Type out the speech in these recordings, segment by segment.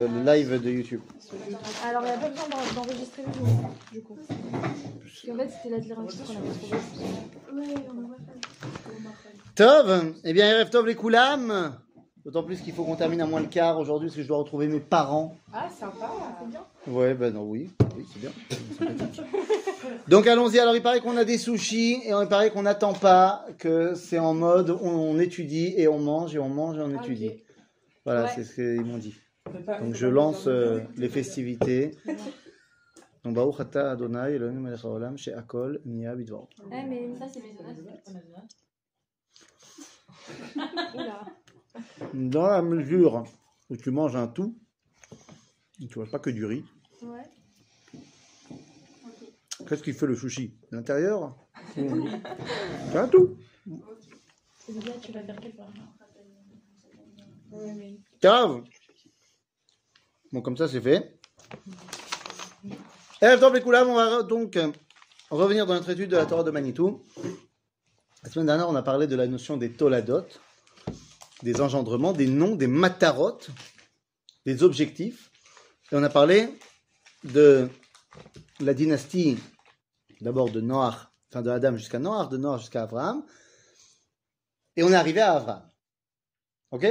Le live de YouTube. Alors, il n'y a pas besoin d'enregistrer le jour, du coup. Parce qu'en fait, c'était la directive qu'on avait trouvée. Oui, on va faire. Tov, eh bien, Erev Tov les Koulam. D'autant plus qu'il faut qu'on termine à moins le quart aujourd'hui parce que je dois retrouver mes parents. Ah, sympa, c'est bien. Ouais, ben non, oui, c'est bien. Donc allons-y. Alors il paraît qu'on a des sushis et il paraît qu'on n'attend pas, que c'est en mode on étudie et on mange et on mange et on étudie. Okay. Voilà, Ouais. c'est ce qu'ils m'ont dit. Donc je lance les festivités. Donc Baruch Ata Adonai Eloheinu Melech Haolam She'akol Niya Bidvaro. Eh, mais ça, c'est mes Oula. Dans la mesure où tu manges un tout, tu vois pas que du riz. Ouais. Qu'est-ce qui fait le sushi? L'intérieur? C'est un tout. C'est bien, tu vas faire quel part? Cave. Bon, comme ça, c'est fait. Erev Tov Lekoulam, on va donc revenir dans notre étude de la Torah de Manitou. La semaine dernière, on a parlé de la notion des toladot, des engendrements, des noms, des matarot, des objectifs. Et on a parlé de la dynastie, d'abord de Noach, enfin de Adam jusqu'à Noach, de Noach jusqu'à Abraham. Et on est arrivé à Abraham. Ok?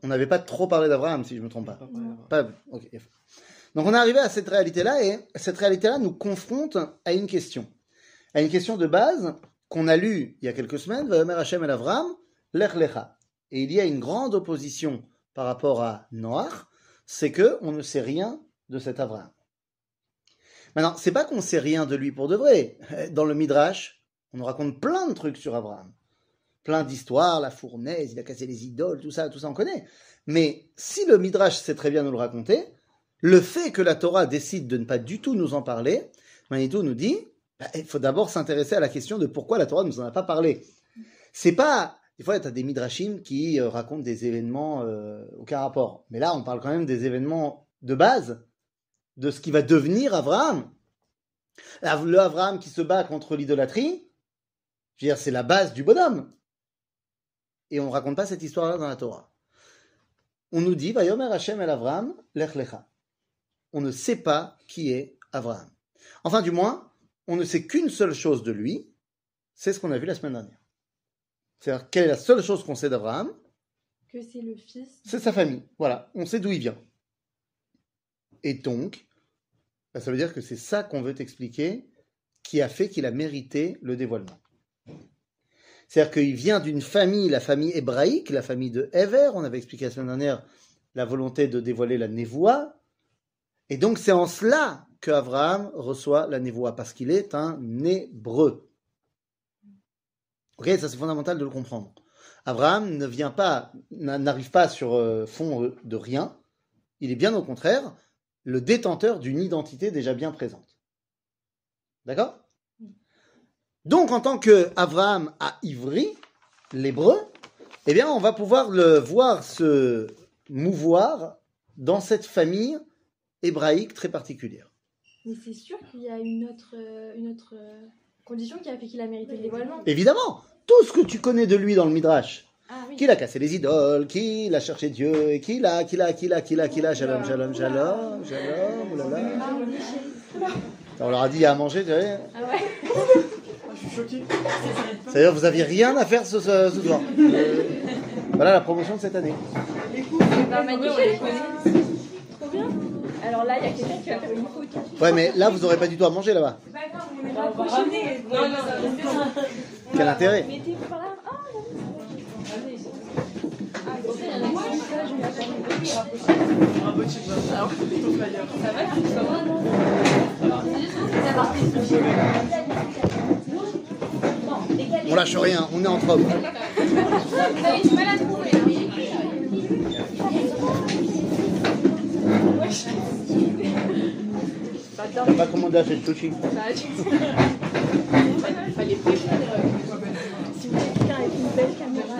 On n'avait pas trop parlé d'Abraham, si je ne me trompe pas. Pas ok. Donc on est arrivé à cette réalité-là, et cette réalité-là nous confronte à une question de base qu'on a lue il y a quelques semaines, Vayomer Hashem el Avram, Lech Lecha. Et il y a une grande opposition par rapport à Noach, c'est que on ne sait rien de cet Abraham. Maintenant, c'est pas qu'on ne sait rien de lui pour de vrai. Dans le Midrash, on nous raconte plein de trucs sur Abraham. Plein d'histoires, la fournaise, il a cassé les idoles, tout ça on connaît. Mais si le Midrash sait très bien nous le raconter, le fait que la Torah décide de ne pas du tout nous en parler, Manitou nous dit, il faut d'abord s'intéresser à la question de pourquoi la Torah ne nous en a pas parlé. C'est pas... Des fois, tu as des Midrashim qui racontent des événements aucun rapport. Mais là, on parle quand même des événements de base, de ce qui va devenir Abraham. Le Abraham qui se bat contre l'idolâtrie, je veux dire, c'est la base du bonhomme. Et on ne raconte pas cette histoire-là dans la Torah. On nous dit, Vayomer Hashem el Avram, Lech Lecha. On ne sait pas qui est Abraham. Enfin, du moins, on ne sait qu'une seule chose de lui, c'est ce qu'on a vu la semaine dernière. C'est-à-dire, quelle est la seule chose qu'on sait d'Abraham? Que c'est le fils. C'est sa famille. Voilà, on sait d'où il vient. Et donc, ça veut dire que c'est ça qu'on veut t'expliquer qui a fait qu'il a mérité le dévoilement. C'est-à-dire qu'il vient d'une famille, la famille hébraïque, la famille de Héver. On avait expliqué la semaine dernière la volonté de dévoiler la névoie. Et donc, c'est en cela qu'Abraham reçoit la névoie, parce qu'il est un hébreu. Ok, ça c'est fondamental de le comprendre. Abraham n'arrive pas sur fond de rien. Il est bien au contraire le détenteur d'une identité déjà bien présente. D'accord? Donc, en tant qu'Abraham a ivri, l'hébreu, eh bien, on va pouvoir le voir se mouvoir dans cette famille hébraïque très particulière. Mais c'est sûr qu'il y a une autre condition qui a fait qu'il a mérité le dévoilement. Évidemment, tout ce que tu connais de lui dans le Midrash, Ah, oui. qu'il a cassé les idoles, qu'il a cherché Dieu, et qu'il a, shalom, oulala. On leur a dit à manger, tu vois. Ah ouais. Je suis choqué. C'est-à-dire, vous n'aviez rien à faire ce soir. Voilà la promotion de cette année. Bah, magnifique. Trop bien. Alors là, il y a quelqu'un qui va faire une photo. Ouais, mais là, vous n'aurez pas du tout à manger là-bas. On va ramener. Non, Quel intérêt? Mais t'es pas là. Ah, On lâche rien, on est entre hommes. T'as pas commandé à cette sushi? si vous voulez quelqu'un avec une belle caméra,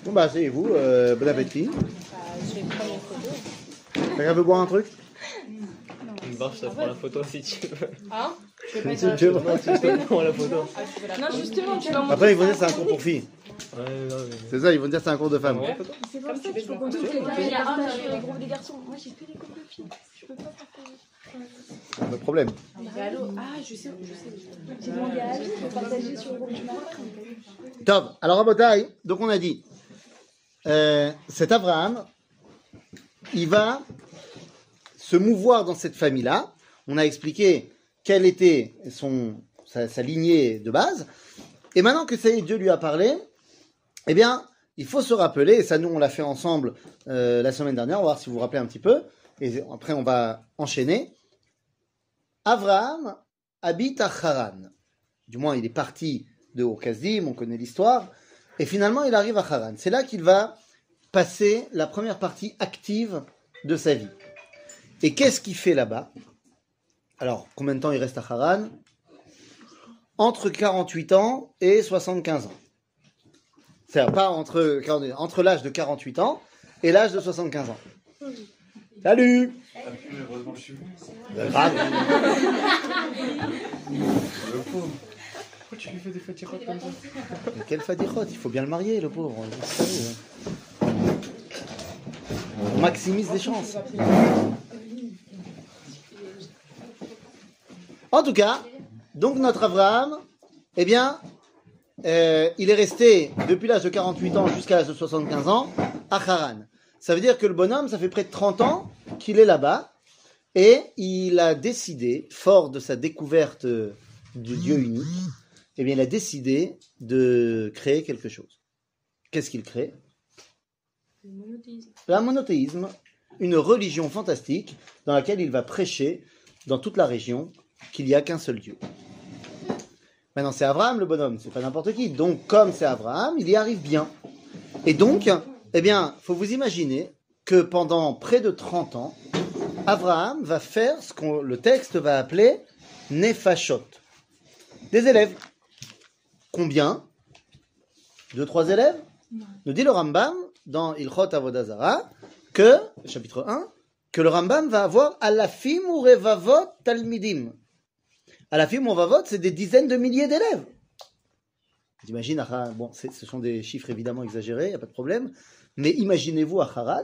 Bon bah asseyez-vous, bon appétit. Je vais prendre une photo. Quelqu'un veut boire un truc? Bon, je te prends la photo si tu veux. Hein? peux pas C'est être Dieu. Non, la photo. Non, justement, tu vas montrer. Après, ils vont dire c'est un cours pour filles. Ouais, ouais. C'est ça, ils vont dire c'est un cours de femmes. Ouais. C'est pour ça qu'il faut qu'on trouve les gars et partage les groupes des garçons. Moi, j'ai fait les groupes de filles. Je peux pas partager. Pas de problème. Allô. Ah, je sais. J'ai demandé à Ali de partager sur le groupe du matin. Top. Alors, Rabotai, donc on a dit, cet Abraham, il va se mouvoir dans cette famille-là. On a expliqué quelle était sa lignée de base. Et maintenant que ça y est, Dieu lui a parlé, eh bien, il faut se rappeler, et ça nous on l'a fait ensemble la semaine dernière, on va voir si vous vous rappelez un petit peu, et après on va enchaîner. Abraham habite à Haran. Du moins, il est parti de Ur-Kasdim, on connaît l'histoire, et finalement il arrive à Haran. C'est là qu'il va passer la première partie active de sa vie. Et qu'est-ce qu'il fait là-bas? Alors, combien de temps il reste à Haran? Entre 48 ans et 75 ans. C'est-à-dire pas entre l'âge de 48 ans et l'âge de 75 ans. Salut! Heureusement, je suis Grave. le pauvre. Pourquoi tu lui fais des fatirotes comme ça? Mais quelle fadirote, il faut bien le marier, le pauvre. Vous savez, on maximise les chances. En tout cas, donc notre Abraham, eh bien, il est resté depuis l'âge de 48 ans jusqu'à l'âge de 75 ans à Haran. Ça veut dire que le bonhomme, ça fait près de 30 ans qu'il est là-bas et il a décidé, fort de sa découverte du Dieu unique, eh bien, il a décidé de créer quelque chose. Qu'est-ce qu'il crée? Le monothéisme. Un monothéisme, une religion fantastique dans laquelle il va prêcher dans toute la région qu'il n'y a qu'un seul Dieu. Maintenant, c'est Abraham le bonhomme, c'est pas n'importe qui. Donc, comme c'est Abraham, il y arrive bien. Et donc, eh bien, faut vous imaginer que pendant près de 30 ans, Abraham va faire ce que le texte va appeler Nefashot. Des élèves. Combien? 2-3 élèves? Nous dit le Rambam dans Ilchot Avodah Zarah que, chapitre 1, que le Rambam va avoir Alafim ou Revavot Talmidim. Alafim ou Revavot, c'est des dizaines de milliers d'élèves. J'imagine, bon, ce sont des chiffres évidemment exagérés, il n'y a pas de problème, mais imaginez-vous à Haran,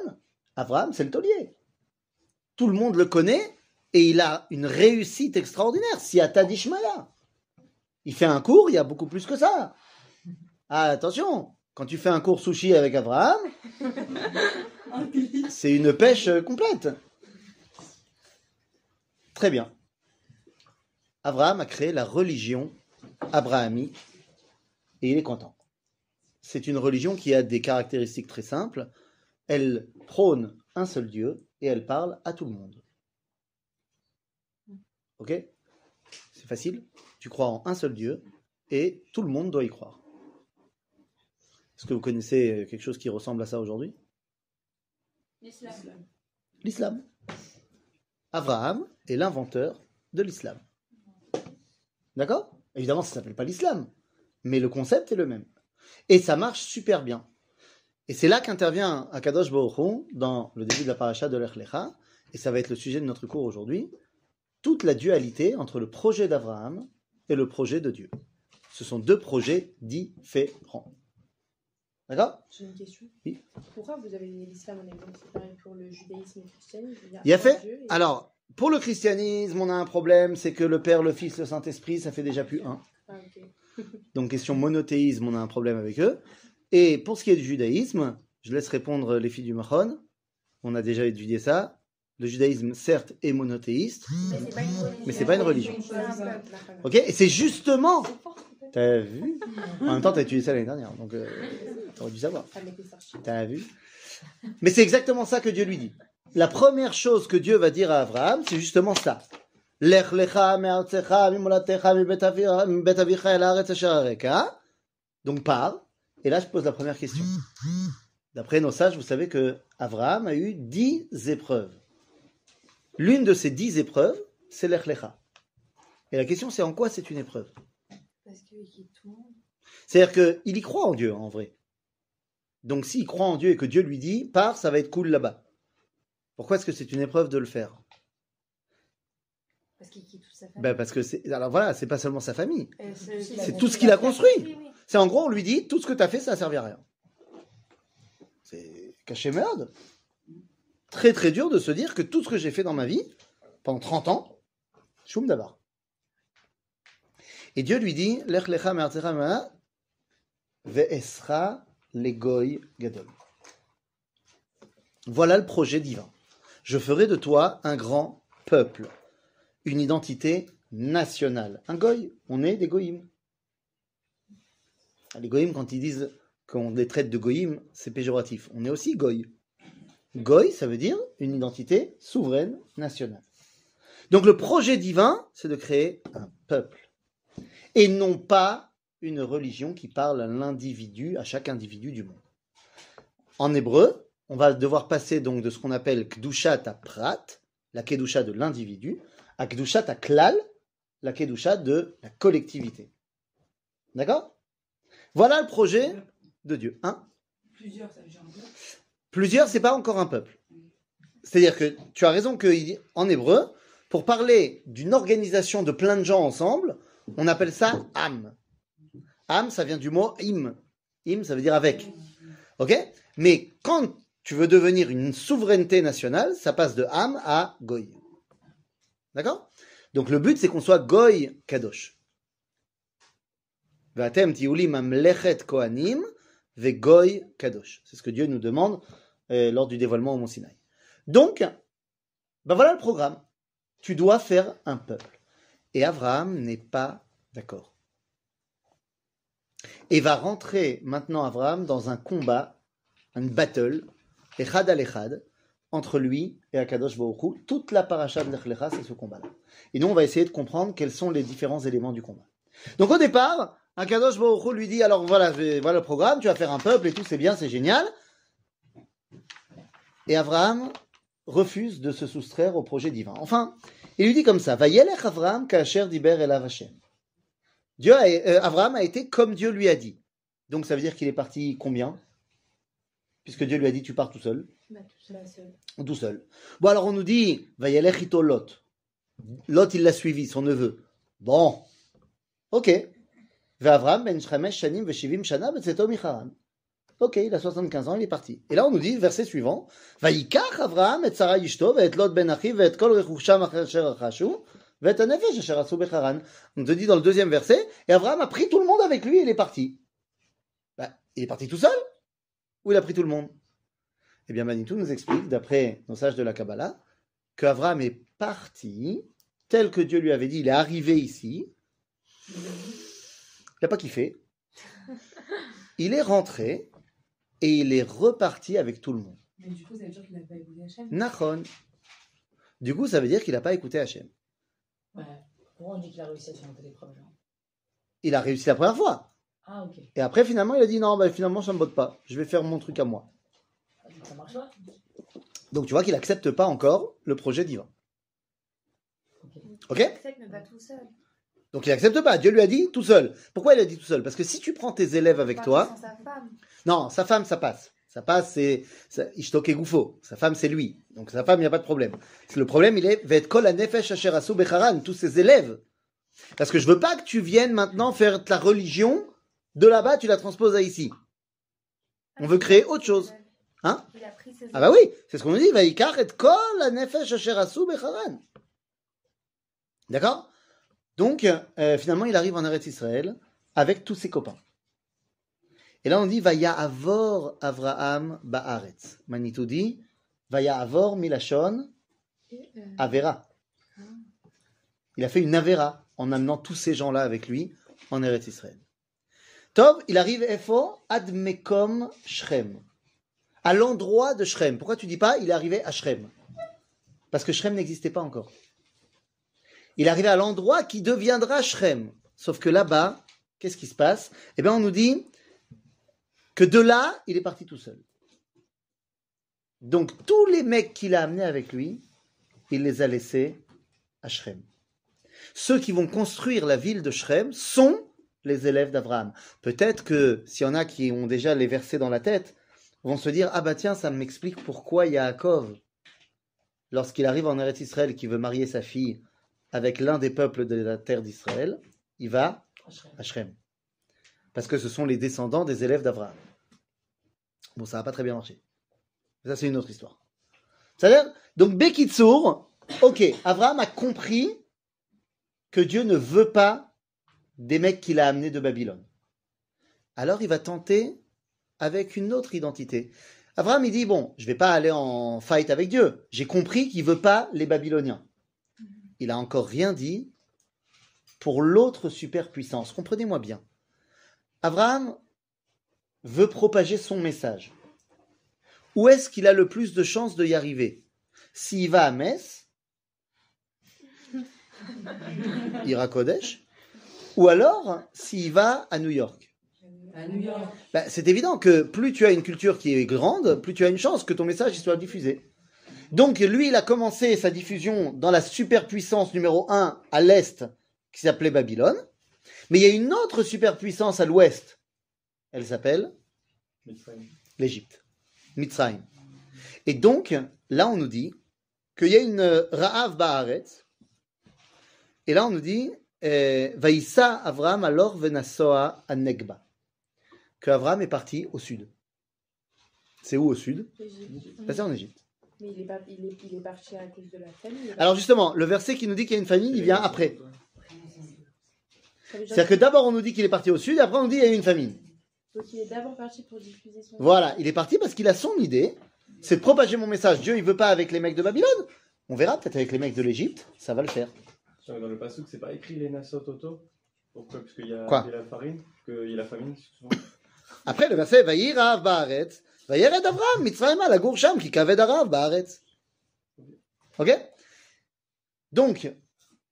Abraham, c'est le taulier. Tout le monde le connaît et il a une réussite extraordinaire. Siata d'Ishmaïa. Il fait un cours, il y a beaucoup plus que ça. Ah, attention, quand tu fais un cours sushi avec Abraham, c'est une pêche complète. Très bien. Abraham a créé la religion abrahamique et il est content. C'est une religion qui a des caractéristiques très simples. Elle prône un seul Dieu et elle parle à tout le monde. Ok? C'est facile. Tu crois en un seul Dieu et tout le monde doit y croire. Est-ce que vous connaissez quelque chose qui ressemble à ça aujourd'hui? L'islam. Abraham est l'inventeur de l'islam. D'accord? Évidemment, ça ne s'appelle pas l'islam, mais le concept est le même. Et ça marche super bien. Et c'est là qu'intervient Akadosh Baruch Hu dans le début de la paracha de Lech Lecha, et ça va être le sujet de notre cours aujourd'hui, toute la dualité entre le projet d'Abraham et le projet de Dieu. Ce sont deux projets différents. D'accord? J'ai une question. Oui. Pourquoi vous avez l'islam en exemple? C'est pareil pour le judaïsme et le christianisme? Il y a fait. Alors, pour le christianisme, on a un problème, c'est que le Père, le Fils, le Saint-Esprit, ça fait déjà plus un. Ah, ok. Donc, question monothéisme, on a un problème avec eux. Et pour ce qui est du judaïsme, je laisse répondre les filles du Mahon. On a déjà étudié ça. Le judaïsme, certes, est monothéiste, mais c'est pas une religion. Ok? Et c'est justement. T'as vu? En même temps, t'as étudié ça l'année dernière, donc t'aurais dû savoir. T'as vu? Mais c'est exactement ça que Dieu lui dit. La première chose que Dieu va dire à Abraham, c'est justement ça. Lech lecha me'artzecha mimolatecha mibet avicha el haaretz asher areka. Donc pars. Et là, je pose la première question. D'après nos sages, vous savez que Abraham a eu 10 épreuves. L'une de ces 10 épreuves, c'est Lech lecha. Et la question, c'est en quoi c'est une épreuve? Parce qu'il quitte tout le monde. C'est-à-dire qu'il y croit en Dieu, en vrai. Donc s'il croit en Dieu et que Dieu lui dit, pars, ça va être cool là-bas. Pourquoi est-ce que c'est une épreuve de le faire? Parce qu'il quitte toute sa famille. Ben parce que alors voilà, c'est pas seulement sa famille. C'est C'est tout ce qu'il a construit. Oui, oui. C'est en gros, on lui dit, tout ce que tu as fait, ça a servi à rien. C'est caché merde. Très très dur de se dire que tout ce que j'ai fait dans ma vie, pendant 30 ans, choum d'abord. Et Dieu lui dit, Lech lecha me'artzecha me'a, ve'esra legoy gadol. Voilà le projet divin. Je ferai de toi un grand peuple, une identité nationale. Un goy, on est des goyim. Les goyim, quand ils disent qu'on les traite de goyim, c'est péjoratif. On est aussi goy. Goy, ça veut dire une identité souveraine nationale. Donc le projet divin, c'est de créer un peuple. Et non pas une religion qui parle à l'individu, à chaque individu du monde. En hébreu, on va devoir passer donc de ce qu'on appelle Kedushat à Prat, la Kedusha de l'individu, à Kedushat à Klal, la Kedusha de la collectivité. D'accord? Voilà le projet de Dieu. Hein? Plusieurs, ça veut dire un peu. Plusieurs, c'est pas encore un peuple. C'est-à-dire que tu as raison qu'en hébreu, pour parler d'une organisation de plein de gens ensemble, on appelle ça Am. Am, ça vient du mot im. Im, ça veut dire avec. Ok? Mais quand tu veux devenir une souveraineté nationale, ça passe de Am à Goy. D'accord? Donc le but, c'est qu'on soit Goy Kadosh. Vatem tiuli mamlechet kohanim ve Goy Kadosh. C'est ce que Dieu nous demande lors du dévoilement au Mont Sinaï. Donc, ben voilà le programme. Tu dois faire un peuple. Et Abraham n'est pas d'accord. Et va rentrer maintenant Abraham dans un combat, une battle, Echad al Echad, entre lui et Akadosh Baruch Hu. Toute la paracha de Lech Lecha, c'est ce combat-là. Et nous, on va essayer de comprendre quels sont les différents éléments du combat. Donc au départ, Akadosh Baruch Hu lui dit, alors voilà le programme, tu vas faire un peuple et tout, c'est bien, c'est génial. Et Abraham refuse de se soustraire au projet divin. Enfin, il lui dit comme ça, Vayelech Avraham kasher diber elav Hashem. Abraham a été comme Dieu lui a dit. Donc ça veut dire qu'il est parti combien? Puisque Dieu lui a dit, tu pars tout seul. Tout seul. Bon, alors on nous dit, Vayelech ito Lot. Lot, il l'a suivi, son neveu. Bon, ok. Avraham ben shchamesh shanim veshivim shana betzeto micharan. Ok, il a 75 ans, il est parti. Et là, on nous dit, verset suivant, Vayikach Avraham et Sarah Yishto, et Lot ben Achiv, et Kol rechusham asher achashu, et Hanefesh asher asu becharan. On te dit dans le deuxième verset, et Avraham a pris tout le monde avec lui, et il est parti. Ben, il est parti tout seul? Ou il a pris tout le monde? Eh bien, Manitou nous explique, d'après nos sages de la Kabbalah, qu'Avraham est parti, tel que Dieu lui avait dit, il est arrivé ici, il n'a pas kiffé, il est rentré, et il est reparti avec tout le monde. Mais du coup, ça veut dire qu'il n'a pas écouté Hachem. Nachon. Du coup, ça veut dire qu'il n'a pas écouté Hachem. Ouais. Pourquoi on dit qu'il a réussi à surmonter l'épreuve là? Il a réussi la première fois. Ah, ok. Et après, finalement, il a dit non, bah, finalement, ça ne me botte pas. Je vais faire mon truc à moi. Ça marche pas? Donc, tu vois qu'il n'accepte pas encore le projet divin. Ok? Il accepte, mais pas tout seul. Donc, il n'accepte pas. Dieu lui a dit tout seul. Pourquoi il a dit tout seul? Parce que si tu prends tes élèves avec Pas toi. sans sa femme. Non, sa femme, ça passe. Ça passe, c'est Ishtok et Goufo. Sa femme, c'est lui. Donc sa femme, il n'y a pas de problème. Le problème, il est Vet kol hanefesh asher asu becharan, tous ses élèves. Parce que je veux pas que tu viennes maintenant faire ta religion de là-bas, tu la transposes à ici. On veut créer autre chose. Hein? Il a pris ses Ah bah oui, c'est ce qu'on nous dit. Vaikar et kol hanefesh asher asu becharan. D'accord? Donc, finalement, il arrive en Eretz Israël avec tous ses copains. Et là, on dit Vaya avor Avraham ba'aretz. Manitou dit Vaya avor milachon avera. Il a fait une avera en amenant tous ces gens-là avec lui en Eretz Israël. Tov, il arrive Efo ad mekom Shrem, à l'endroit de Shrem. Pourquoi tu dis pas il est arrivé à Shrem? Parce que Shrem n'existait pas encore. Il est arrivé à l'endroit qui deviendra Shrem. Sauf que là-bas, qu'est-ce qui se passe? Eh bien, on nous dit que de là, il est parti tout seul. Donc, tous les mecs qu'il a amenés avec lui, il les a laissés à Shrem. Ceux qui vont construire la ville de Shrem sont les élèves d'Abraham. Peut-être que s'il y en a qui ont déjà les versets dans la tête, vont se dire « Ah bah tiens, ça m'explique pourquoi Yaakov, lorsqu'il arrive en Eretz Israël et qu'il veut marier sa fille avec l'un des peuples de la terre d'Israël, il va Ashrem. à Shrem. Parce que ce sont les descendants des élèves d'Abraham. Bon, ça n'a pas très bien marché. Ça, c'est une autre histoire. C'est-à-dire, donc, Bekitsour, ok, Abraham a compris que Dieu ne veut pas des mecs qu'il a amenés de Babylone. Alors, il va tenter avec une autre identité. Abraham, il dit, bon, je ne vais pas aller en fight avec Dieu. J'ai compris qu'il ne veut pas les Babyloniens. Il n'a encore rien dit pour l'autre superpuissance. Comprenez-moi bien. Abraham veut propager son message. Où est-ce qu'il a le plus de chances de y arriver? S'il va à Metz, ira à Kodesh, ou alors s'il va à New York. À New York. Ben, c'est évident que plus tu as une culture qui est grande, plus tu as une chance que ton message soit diffusé. Donc lui, il a commencé sa diffusion dans la superpuissance numéro 1 à l'est, qui s'appelait Babylone. Mais il y a une autre superpuissance à l'ouest. Elle s'appelle l'Égypte. Mitzrayim. Et donc, là, on nous dit qu'il y a une Ra'av Ba'aretz. Et là, on nous dit Vaïssa Avram alors venasoa an-Negba. Que Avram est parti au sud. C'est où au sud? Égypte. C'est en Égypte. Mais il est parti à cause de la famille. Alors justement, le verset qui nous dit qu'il y a une famine, il vient après. Ça veut dire C'est-à-dire que d'abord on nous dit qu'il est parti au sud, et après on nous dit qu'il y a eu une famine. Donc il est d'abord parti pour diffuser son. Voilà, il est parti parce qu'il a son idée, c'est de propager mon message. Dieu, il veut pas avec les mecs de Babylone. On verra peut-être avec les mecs de l'Égypte, ça va le faire. Dans le Passouk, c'est pas écrit les Nassot Auto. Pourquoi? Parce qu'il y a Quoi? il y a la farine, qu'il y a la famine, excuse-moi. Après le verset, Vaïrav Baaretz, Vaïred Avram, Mitzrayim, la Gourcham, qui kaved Arav Baaretz. Ok? Donc,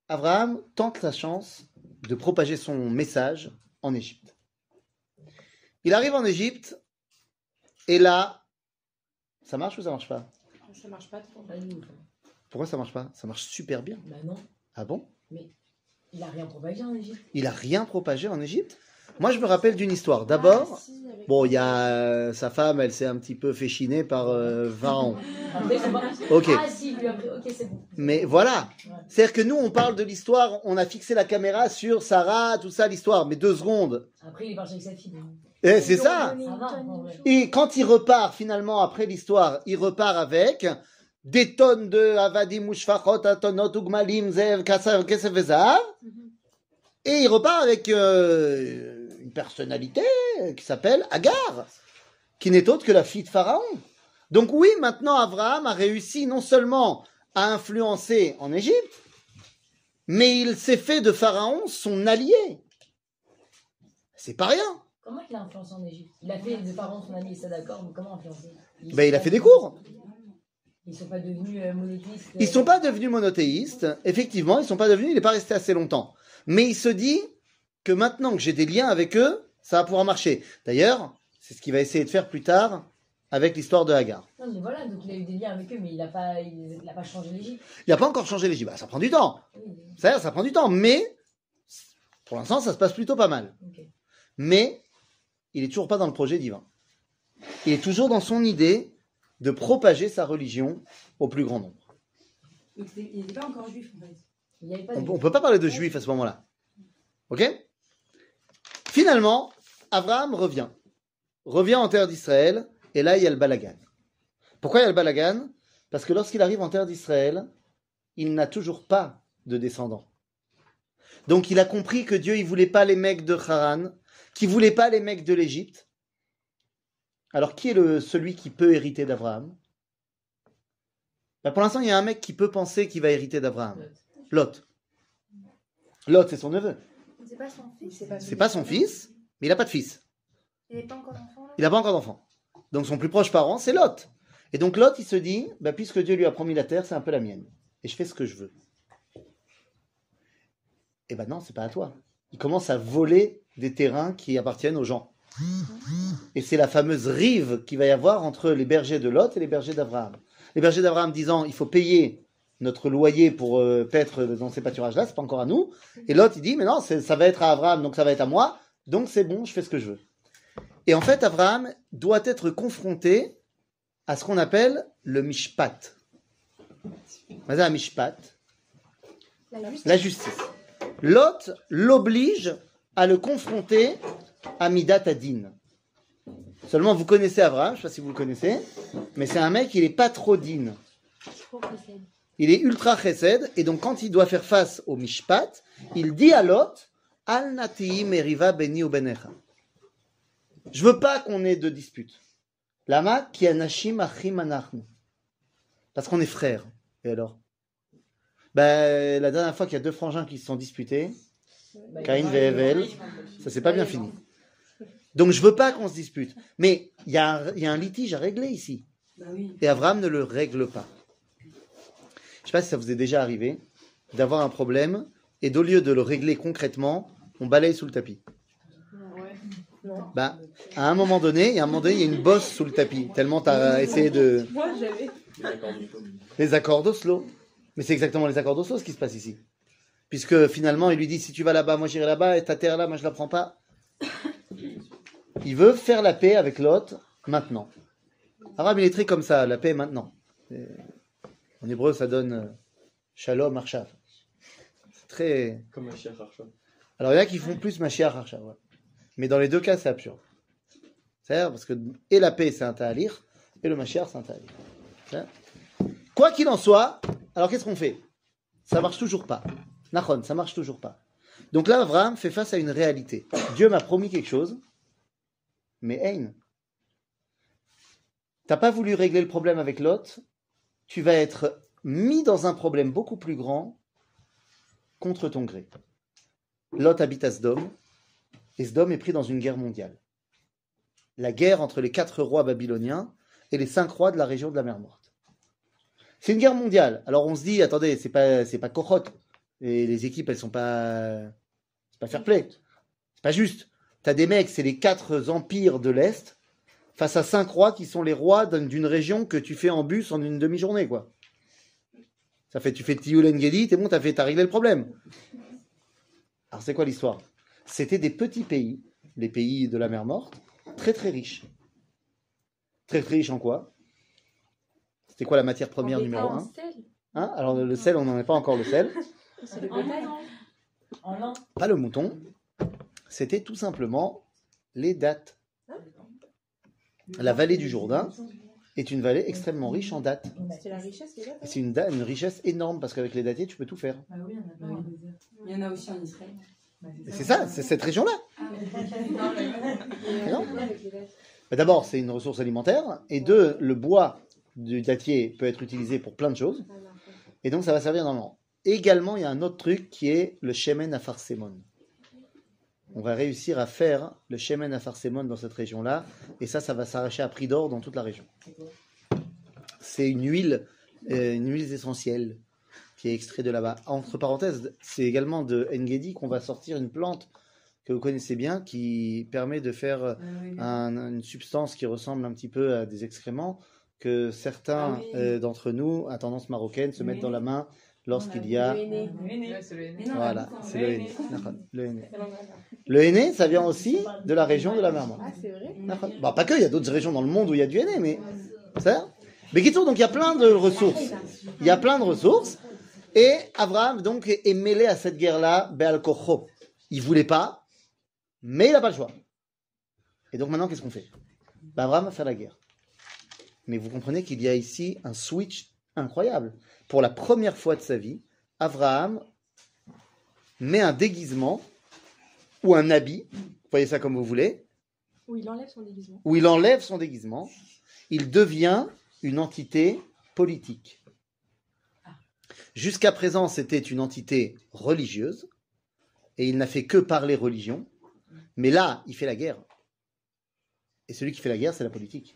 Abraham tente sa chance de propager son message en Égypte. Il arrive en Égypte, et là, ça marche ou ça marche pas? Ça marche pas trop. Pas nous. Pourquoi ça marche pas? Ça marche super bien. Bah non, Ah bon? mais il a rien propagé en Égypte. Il a rien propagé en Égypte? Moi, je me rappelle d'une histoire. D'abord, Ah, si, avec- bon, il y a sa femme, elle s'est un petit peu fait chiner par Pharaon. Après, c'est pas... Ok. Ah si, lui après, ok, c'est bon. Mais voilà. C'est-à-dire que nous, on parle de l'histoire, on a fixé la caméra sur Sarah, tout ça, l'histoire. Mais 2 secondes. Après, il est parti avec sa fille. Et c'est ça. Ça va, en vrai. Et quand il repart, finalement, après l'histoire, il repart avec des tonnes de Avadim, Mushfachot, Atonot, Ugmalim, Zev, Kesef et Zahav. Et il repart avec une personnalité qui s'appelle Agar, qui n'est autre que la fille de Pharaon. Donc oui, maintenant, Abraham a réussi non seulement à influencer en Égypte, mais il s'est fait de Pharaon son allié. C'est pas rien. Comment il a influencé en Égypte? Il a fait des parents son ami, ça d'accord, mais comment influencer? Ben, il a fait des cours. Ils sont pas devenus monothéistes. Ils ne sont pas devenus monothéistes. Effectivement, ils ne sont pas devenus, il n'est pas resté assez longtemps. Mais il se dit que maintenant que j'ai des liens avec eux, ça va pouvoir marcher. D'ailleurs, c'est ce qu'il va essayer de faire plus tard avec l'histoire de Hagar. Non, mais voilà, donc il a eu des liens avec eux, mais il a pas changé l'Égypte. Il n'a pas encore changé l'Égypte. Bah, ça prend du temps. Oui, Ça prend du temps. Mais, pour l'instant, ça se passe plutôt pas mal. ok. Mais, il n'est toujours pas dans le projet divin. Il est toujours dans son idée de propager sa religion au plus grand nombre. Il n'était pas encore juif en fait. Il y avait pas On de... ne peut pas parler de juifs à ce moment-là. Ok? Finalement, Abraham revient en terre d'Israël, et là, il y a le balagan. Pourquoi il y a le balagan? Parce que lorsqu'il arrive en terre d'Israël, il n'a toujours pas de descendants. Donc il a compris que Dieu, il voulait pas les mecs de Haran, qu'il voulait pas les mecs de l'Égypte. Alors qui est celui qui peut hériter d'Abraham? Ben, pour l'instant, il y a un mec qui peut penser qu'il va hériter d'Abraham. Lot. Lot, c'est son neveu. C'est pas son fils. C'est pas son fils, mais il n'a pas de fils. Il n'est pas encore d'enfant là. Il n'a pas encore d'enfant. Donc son plus proche parent, c'est Lot. Et donc Lot, il se dit, bah, puisque Dieu lui a promis la terre, c'est un peu la mienne. Et je fais ce que je veux. Et ben non, c'est pas à toi. Il commence à voler des terrains qui appartiennent aux gens. Et c'est la fameuse rive qu'il va y avoir entre les bergers de Lot et les bergers d'Abraham. Les bergers d'Abraham disant, il faut payer notre loyer pour paître dans ces pâturages-là, c'est pas encore à nous. Et Lot, il dit, mais non, ça va être à Abraham, donc ça va être à moi. Donc c'est bon, je fais ce que je veux. Et en fait, Abraham doit être confronté à ce qu'on appelle le mishpat. Qu'est-ce que un mishpat? La justice. Lot l'oblige à le confronter à Midat Adin. Seulement, vous connaissez Abraham, je ne sais pas si vous le connaissez, mais c'est un mec, il n'est pas trop din. Il est ultra chesed, et donc quand il doit faire face au mishpat, il dit à Lot, Al nati meriva beni ou benecha. Je veux pas qu'on ait de dispute. Lama ki anashim achim anachnu. Parce qu'on est frères. Et alors? La dernière fois qu'il y a deux frangins qui se sont disputés, Caïn et Hevel, ça s'est pas bien fini. Donc je veux pas qu'on se dispute. Mais il y a un litige à régler ici. Et Abraham ne le règle pas. Je sais pas si ça vous est déjà arrivé d'avoir un problème et d'au lieu de le régler concrètement, on balaye sous le tapis. À un moment donné, il y a une bosse sous le tapis. Tellement tu as essayé de... Moi, j'avais. Les accords d'Oslo. Mais c'est exactement les accords d'Oslo ce qui se passe ici. Puisque finalement, il lui dit, si tu vas là-bas, moi j'irai là-bas, et ta terre là, moi je la prends pas. Il veut faire la paix avec Lot maintenant. Arabe, il est très comme ça, la paix maintenant. En hébreu, ça donne shalom, arshav. C'est très... Comme un chien Arsham. Alors il y en a qui font plus Mashiach arshav. Ouais. Mais dans les deux cas, c'est absurde. C'est-à-dire, parce que et la paix, c'est un ta'alir, et le Mashiach, c'est un ta'alir. C'est-à-dire, quoi qu'il en soit, alors qu'est-ce qu'on fait? Ça marche toujours pas. Nachon, ça marche toujours pas. Donc là, Abraham fait face à une réalité. Dieu m'a promis quelque chose, mais Ein, t'as pas voulu régler le problème avec Lot, tu vas être mis dans un problème beaucoup plus grand contre ton gré. Lot habite à Sdom, et Sdom est pris dans une guerre mondiale. La guerre entre les 4 rois babyloniens et les 5 rois de la région de la mer Morte. C'est une guerre mondiale. Alors on se dit, attendez, c'est pas Kochot. Et les équipes, elles sont pas... C'est pas fair play. C'est pas juste. T'as des mecs, c'est les 4 empires de l'Est, face à 5 rois qui sont les rois d'une région que tu fais en bus en une demi-journée, quoi. Ça fait, tu fais Tioul Engedi, t'es bon, t'as réglé le problème. Alors c'est quoi l'histoire? C'était des petits pays, les pays de la mer Morte, très très riches. Très très riches en quoi? C'était quoi la matière première numéro 1? Hein? Alors le sel, on n'en a pas encore le sel. C'est le bétail. En lin. Pas le mouton. C'était tout simplement les dattes. La vallée du Jourdain est une vallée extrêmement riche en dattes. C'est la richesse qui est là. Et c'est une richesse énorme parce qu'avec les dattiers, tu peux tout faire. Bah oui, il y en a pas en désert. Il y en a aussi en Israël. Et c'est ça, c'est cette région-là. Non. Et D'abord, c'est une ressource alimentaire. Et deux, le bois du dattier peut être utilisé pour plein de choses. Et donc, ça va servir énormément. Également, il y a un autre truc qui est le shemen afarsemon. On va réussir à faire le shemen afarsemon dans cette région-là. Et ça va s'arracher à prix d'or dans toute la région. C'est une huile essentielle qui est extraite de là-bas. Entre parenthèses, c'est également de Engedi qu'on va sortir une plante que vous connaissez bien qui permet de faire une substance qui ressemble un petit peu à des excréments que certains d'entre nous, à tendance marocaine, se mettent dans la main lorsqu'il y a... Voilà, c'est le henné. Le henné. Le henné, ça vient aussi de la région de la mer Morte. Ah, c'est vrai. Bah, pas que, il y a d'autres régions dans le monde où il y a du henné, mais... Ça. Mais Gittour, donc il y a plein de ressources. Il y a plein de ressources. Et Abraham, donc, est mêlé à cette guerre-là, Be'al Kocho. Il voulait pas, mais il n'a pas le choix. Et donc maintenant, qu'est-ce qu'on fait? Abraham va faire la guerre. Mais vous comprenez qu'il y a ici un switch incroyable. Pour la première fois de sa vie, Abraham met un déguisement ou un habit, voyez ça comme vous voulez, Où il enlève son déguisement. où il enlève son déguisement, il devient une entité politique. Jusqu'à présent, c'était une entité religieuse, et il n'a fait que parler religion, mais là, il fait la guerre. Et celui qui fait la guerre, c'est la politique.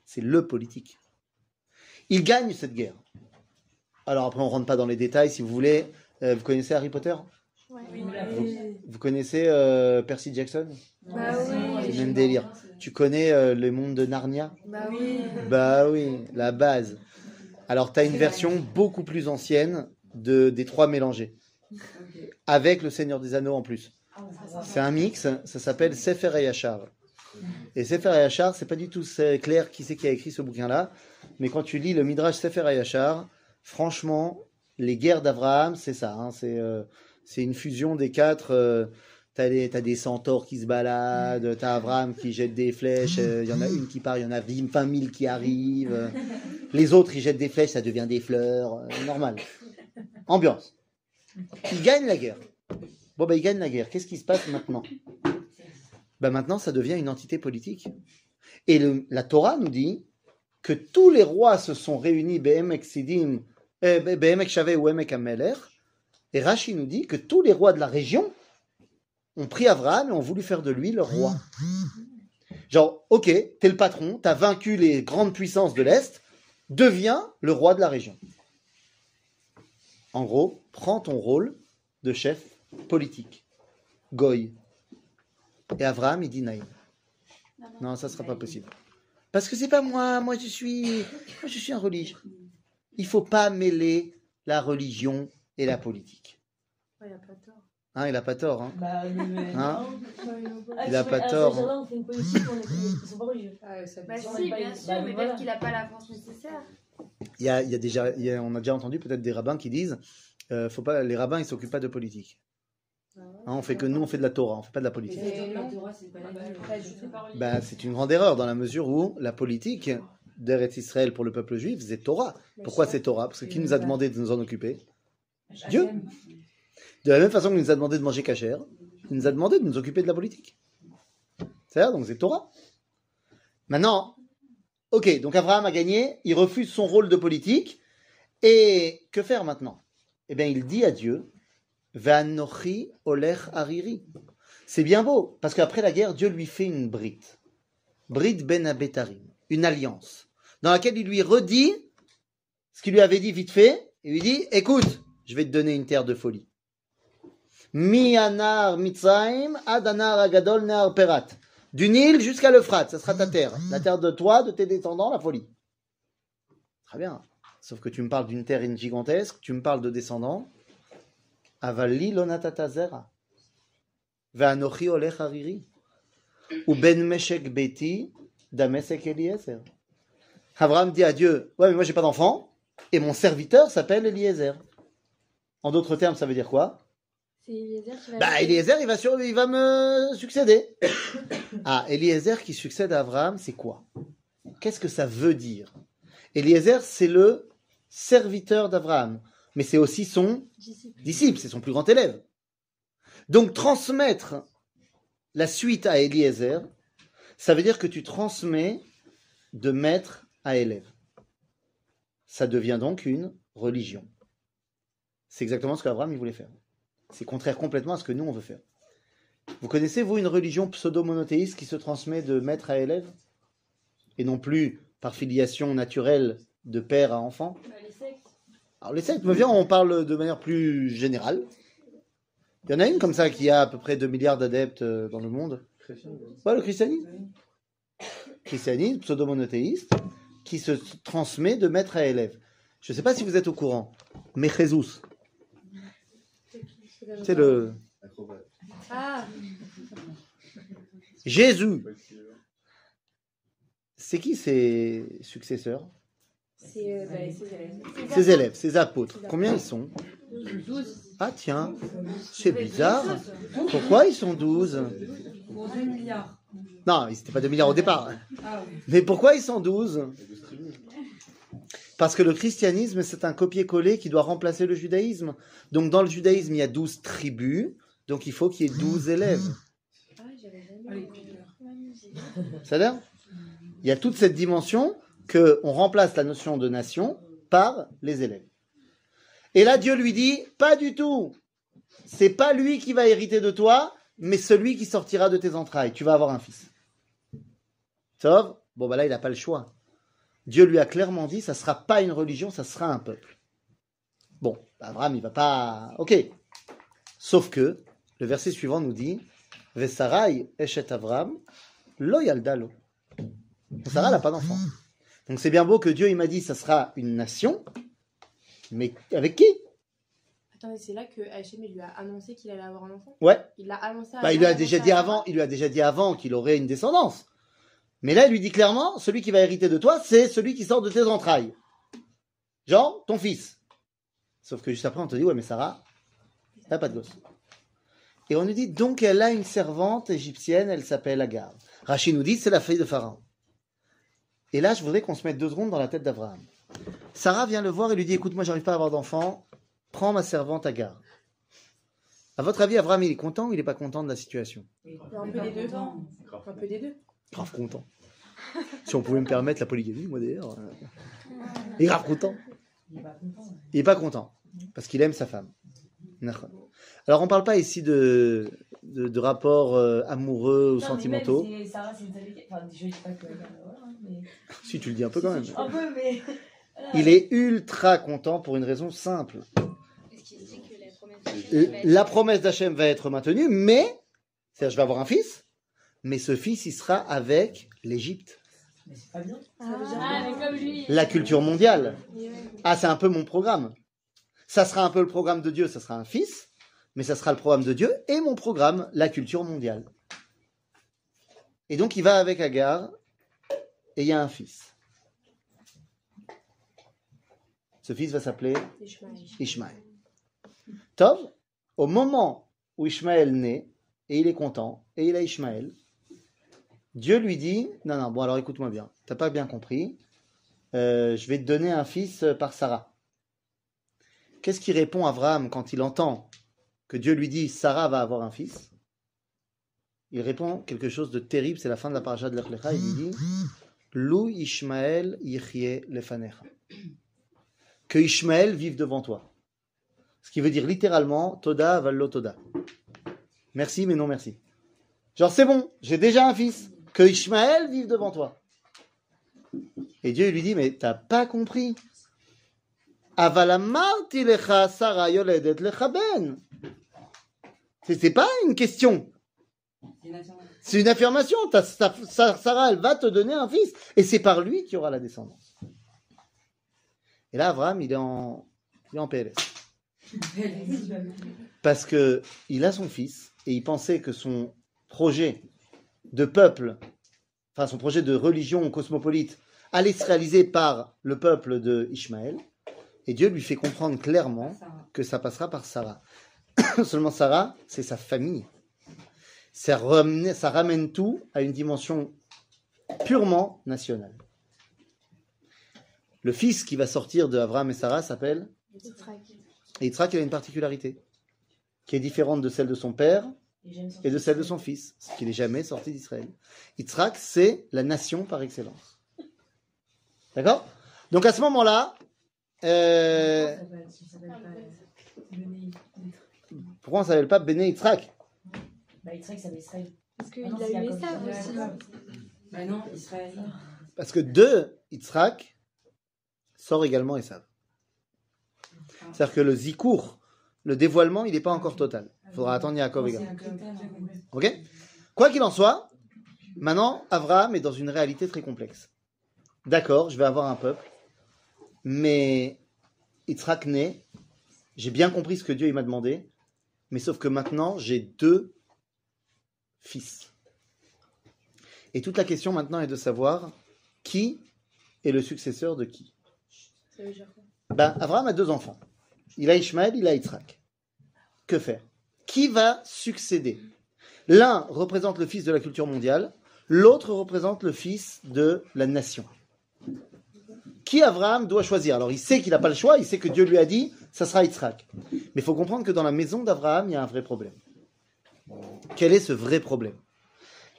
C'est le politique. Il gagne cette guerre. Alors après, on ne rentre pas dans les détails, si vous voulez. Vous connaissez Harry Potter? Ouais. Vous connaissez Percy Jackson? Bah oui. C'est le même délire. Tu connais le monde de Narnia? Bah oui. Bah oui, la base. Alors, tu as une version beaucoup plus ancienne des 3 mélangés. Avec le Seigneur des Anneaux en plus. C'est un mix, ça s'appelle Sefer Hayashar. Et Sefer Hayashar, c'est pas du tout clair qui c'est qui a écrit ce bouquin-là, mais quand tu lis le Midrash Sefer Hayashar, franchement, les guerres d'Abraham, c'est ça. Hein, c'est une fusion des quatre. T'as des centaures qui se baladent, t'as Abraham qui jette des flèches, il y en a une qui part, il y en a 20 000 qui arrivent. Les autres, ils jettent des flèches, ça devient des fleurs. Normal. Ambiance. Il gagne la guerre. Bon, il gagne la guerre. Qu'est-ce qui se passe maintenant? Maintenant, ça devient une entité politique. Et la Torah nous dit que tous les rois se sont réunis, Be'emek Sidim, Be'emek Shaveh ou Emek Ameler. Et Rashi nous dit que tous les rois de la région ont pris Abraham et ont voulu faire de lui leur roi. Genre, ok, t'es le patron, t'as vaincu les grandes puissances de l'Est, deviens le roi de la région. En gros, prends ton rôle de chef politique. Goy. Et Abraham, il dit naïm. Non, ça ne sera pas possible. Parce que c'est pas moi je suis un religieux. Il ne faut pas mêler la religion et la politique. Ouais, il n'a pas tort. Hein, il n'a pas tort. Hein. Hein? Il a pas tort. On fait une politique, ils sont pas religieux. Ça Bah dépend. si, bien sûr, mais peut-être qu'il n'a pas la force nécessaire. On a déjà entendu peut-être des rabbins qui disent faut pas, les rabbins ils ne s'occupent pas de politique. Hein, on fait de la Torah, on ne fait pas de la politique. C'est une grande erreur dans la mesure où la politique d'Eretz Israël pour le peuple juif, c'est Torah. Pourquoi c'est Torah? Parce que qui nous a demandé de nous en occuper? Dieu. De la même façon qu'il nous a demandé de manger kasher, il nous a demandé de nous occuper de la politique. C'est-à-dire, donc c'est Torah. Maintenant, ok, donc Abraham a gagné, il refuse son rôle de politique, et que faire maintenant? Eh bien, il dit à Dieu, Va'anochi olech hariri. C'est bien beau, parce qu'après la guerre, Dieu lui fait une brite. Brite ben abetarim, une alliance, dans laquelle il lui redit ce qu'il lui avait dit vite fait, il lui dit, écoute, je vais te donner une terre de folie. Mi anar Mitzrayim ad anar agadol nar perat. Du Nil jusqu'à l'Euphrate, ça sera ta terre. La terre de toi, de tes descendants, la folie. Très bien. Sauf que tu me parles d'une terre gigantesque, tu me parles de descendants. Avalli lonatata zera. Ve'anochi olech hariri. Ou ben meshek beti damesek Eliezer. Abraham dit à Dieu, ouais mais moi j'ai pas d'enfant, et mon serviteur s'appelle Eliezer. En d'autres termes, ça veut dire quoi? C'est Eliezer qui va... Eliezer, il va me succéder. Eliezer qui succède à Abraham, c'est quoi? Qu'est-ce que ça veut dire? Eliezer, c'est le serviteur d'Abraham, mais c'est aussi son disciple, c'est son plus grand élève. Donc transmettre la suite à Eliezer, ça veut dire que tu transmets de maître à élève. Ça devient donc une religion. C'est exactement ce qu'Abraham il voulait faire. C'est contraire complètement à ce que nous on veut faire. Vous connaissez, vous, une religion pseudo-monothéiste qui se transmet de maître à élève? Et non plus par filiation naturelle de père à enfant? Les sectes. Alors les sectes, on parle de manière plus générale. Il y en a une comme ça qui a à peu près 2 milliards d'adeptes dans le monde. Ouais, le christianisme. Christianisme pseudo-monothéiste qui se transmet de maître à élève. Je ne sais pas si vous êtes au courant, mais Jésus, c'est le... Ah, Jésus, c'est qui ses successeurs? c'est ses élèves. Ses élèves, ses apôtres. Combien ils sont? 12. Ah tiens, c'est bizarre. Pourquoi ils sont 12? Pour 2 milliards. Non, ils n'étaient pas 2 milliards au départ. Ah oui. Mais pourquoi ils sont 12? Parce que le christianisme, c'est un copier-coller qui doit remplacer le judaïsme. Donc dans le judaïsme, il y a 12 tribus, donc il faut qu'il y ait 12 élèves. Ah, j'avais jamais Allez, vu. C'est-à-dire, il y a toute cette dimension qu'on remplace la notion de nation par les élèves. Et là, Dieu lui dit, pas du tout. C'est pas lui qui va hériter de toi, mais celui qui sortira de tes entrailles. Tu vas avoir un fils. Sauf, bon là, il n'a pas le choix. Dieu lui a clairement dit, ça ne sera pas une religion, ça sera un peuple. Bon, Abraham, il va pas... Ok. Sauf que, le verset suivant nous dit, Vesarai eshet Abraham, lo yaldalo. Sarah n'a pas d'enfant. Donc c'est bien beau que Dieu, il m'a dit, ça sera une nation, mais avec qui? Attendez, c'est là que Hachem lui a annoncé qu'il allait avoir un enfant? Ouais. Il l'a annoncé Il lui a déjà dit avant qu'il aurait une descendance. Mais là, il lui dit clairement, celui qui va hériter de toi, c'est celui qui sort de tes entrailles. Genre, ton fils. Sauf que juste après, on te dit, ouais, mais Sarah, elle n'a pas de gosse. Et on nous dit, donc elle a une servante égyptienne, elle s'appelle Agar. Rachid nous dit, c'est la fille de Pharaon. Et là, je voudrais qu'on se mette 2 secondes dans la tête d'Abraham. Sarah vient le voir et lui dit, écoute, moi, j'arrive pas à avoir d'enfant, prends ma servante Agar. À votre avis, Abraham, il est content ou il n'est pas content de la situation? Un peu des deux. Un peu des deux. Grave content. Si on pouvait me permettre la polygamie, moi d'ailleurs. Il est grave content. Il est pas content. Il n'est pas content, parce qu'il aime sa femme. Alors, on ne parle pas ici de rapports amoureux ou sentimentaux. Sarah, c'est une saleté. Enfin, je dis pas que. Voilà, mais... Si, tu le dis un peu quand même. Un peu, mais. Il est ultra content pour une raison simple. Est-ce qu'il dit que La promesse d'Hachem va être maintenue, mais, c'est-à-dire je vais avoir un fils, mais ce fils, il sera avec l'Égypte. Mais c'est pas bien. mais comme lui. La culture mondiale. Ah, c'est un peu mon programme. Ça sera un peu le programme de Dieu, ça sera un fils, mais ça sera le programme de Dieu et mon programme, la culture mondiale. Et donc, il va avec Agar, et il y a un fils. Ce fils va s'appeler Ishmaël. Tov, au moment où Ishmaël naît, et il est content, et il a Ishmaël, Dieu lui dit, non, bon alors écoute-moi bien, t'as pas bien compris, je vais te donner un fils par Sarah. Qu'est-ce qu'il répond Abraham quand il entend que Dieu lui dit, Sarah va avoir un fils? Il répond quelque chose de terrible, c'est la fin de la paracha de Lech Lecha, il lui dit, Lou Ishmaël yichye lefanecha. Que Ishmaël vive devant toi. Ce qui veut dire littéralement Toda avallo Toda. Merci, mais non merci. Genre, c'est bon, j'ai déjà un fils. Que Ishmaël vive devant toi. Et Dieu lui dit, mais t'as pas compris. Avalamarti lecha Sarah yoledet lecha ben. C'est pas une question. C'est une affirmation. Sarah, elle va te donner un fils. Et c'est par lui qu'il y aura la descendance. Et là, Abraham, il est en PLS. Parce que il a son fils et il pensait que son projet de peuple, enfin son projet de religion cosmopolite allait se réaliser par le peuple de Ishmaël. Et Dieu lui fait comprendre clairement que ça passera par Sarah. Seulement Sarah, c'est sa famille. Ça ramène tout à une dimension purement nationale. Le fils qui va sortir de Abraham et Sarah s'appelle Et Yitzhak, il a une particularité qui est différente de celle de son père et de celle de son fils, c'est qu'il n'est jamais sorti d'Israël. Yitzhak, c'est la nation par excellence. D'accord? Donc à ce moment-là, pourquoi on ne s'appelle pas Béné Yitzhak? Bah, Yitzhak, ça Israël. Parce qu'il a eu Esav aussi. Bah non, Israël. Parce que de Yitzhak sort également Esav. C'est-à-dire que le zikour, le dévoilement, il n'est pas encore total. Il faudra attendre Yaakov également. Ok? Quoi qu'il en soit, maintenant, Abraham est dans une réalité très complexe. D'accord, je vais avoir un peuple, mais Yitzhak naît, j'ai bien compris ce que Dieu il m'a demandé, mais sauf que maintenant, j'ai 2 fils. Et toute la question maintenant est de savoir qui est le successeur de qui. Ça veut dire quoi? Ben, Abraham a 2 enfants. Il a Ishmaël, il a Yitzhak. Que faire? Qui va succéder? L'un représente le fils de la culture mondiale, l'autre représente le fils de la nation. Qui Abraham doit choisir? Alors il sait qu'il n'a pas le choix, il sait que Dieu lui a dit, ça sera Yitzhak. Mais il faut comprendre que dans la maison d'Abraham, il y a un vrai problème. Quel est ce vrai problème?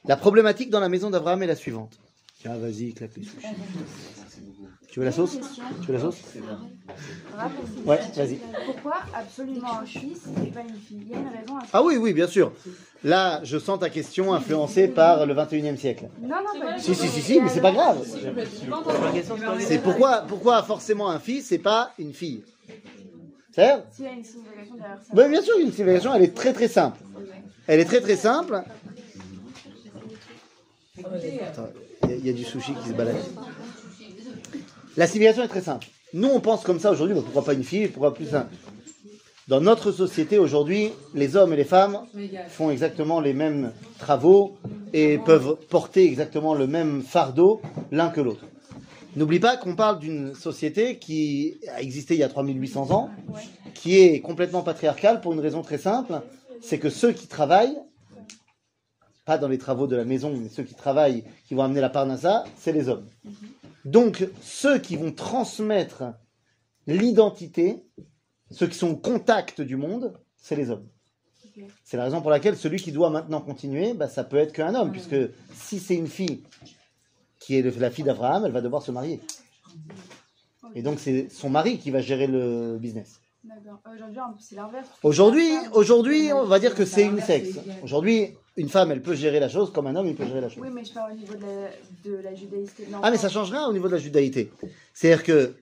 La problématique dans la maison d'Abraham est la suivante. Tiens, vas-y, claque les sushis. Tu veux la sauce? Tu veux la sauce? Ouais, vas-y. Pourquoi absolument un fils et pas une fille? Il y a une raison à ça. Ah oui, oui, bien sûr. Là, je sens ta question influencée par le 21e siècle. Non, pas du tout. Si, mais c'est pas grave. C'est pourquoi forcément un fils et pas une fille? C'est-à-dire? S'il y a une signification derrière ça. Oui, bien sûr, une signification, elle est très très simple. Elle est très très simple. Attends, il y a du sushi qui se balade. La signification est très simple. Nous, on pense comme ça aujourd'hui, mais pourquoi pas une fille? Pourquoi plus un... Dans notre société aujourd'hui, les hommes et les femmes font exactement les mêmes travaux et peuvent porter exactement le même fardeau l'un que l'autre. N'oublie pas qu'on parle d'une société qui a existé il y a 3800 ans, Ouais. qui est complètement patriarcale pour une raison très simple, c'est que ceux qui travaillent, pas dans les travaux de la maison, mais ceux qui travaillent, qui vont amener la parnassa, c'est les hommes. Donc, ceux qui vont transmettre l'identité, ceux qui sont au contact du monde, c'est les hommes. Ok. C'est la raison pour laquelle celui qui doit maintenant continuer, bah, ça peut être qu'un homme, puisque si c'est une fille qui est la fille d'Abraham, elle va devoir se marier. Et donc, c'est son mari qui va gérer le business. D'accord. Aujourd'hui, c'est l'inverse. Aujourd'hui, on va dire que c'est unisexe. Aujourd'hui, une femme, elle peut gérer la chose comme un homme, il peut gérer la chose. Oui, mais je parle au niveau de la judaïsté de l'enfant. Ah, mais ça change rien au niveau de la judaïté. C'est-à-dire que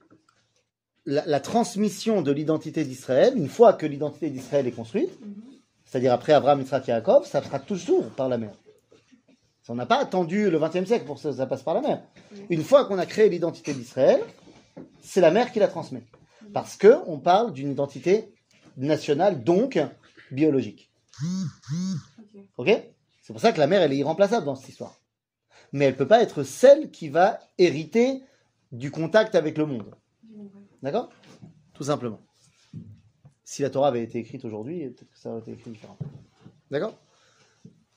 la transmission de l'identité d'Israël, une fois que l'identité d'Israël est construite, c'est-à-dire après Abraham, Yitzhak et Yaakov, ça sera toujours par la mère. On n'a pas attendu le XXe siècle pour que ça passe par la mère. Une fois qu'on a créé l'identité d'Israël, c'est la mère qui la transmet. Parce qu'on parle d'une identité nationale, donc biologique. Ok ? C'est pour ça que la mère, elle est irremplaçable dans cette histoire. Mais elle ne peut pas être celle qui va hériter du contact avec le monde. D'accord ? Tout simplement. Si la Torah avait été écrite aujourd'hui, peut-être que ça aurait été écrit différemment. D'accord ?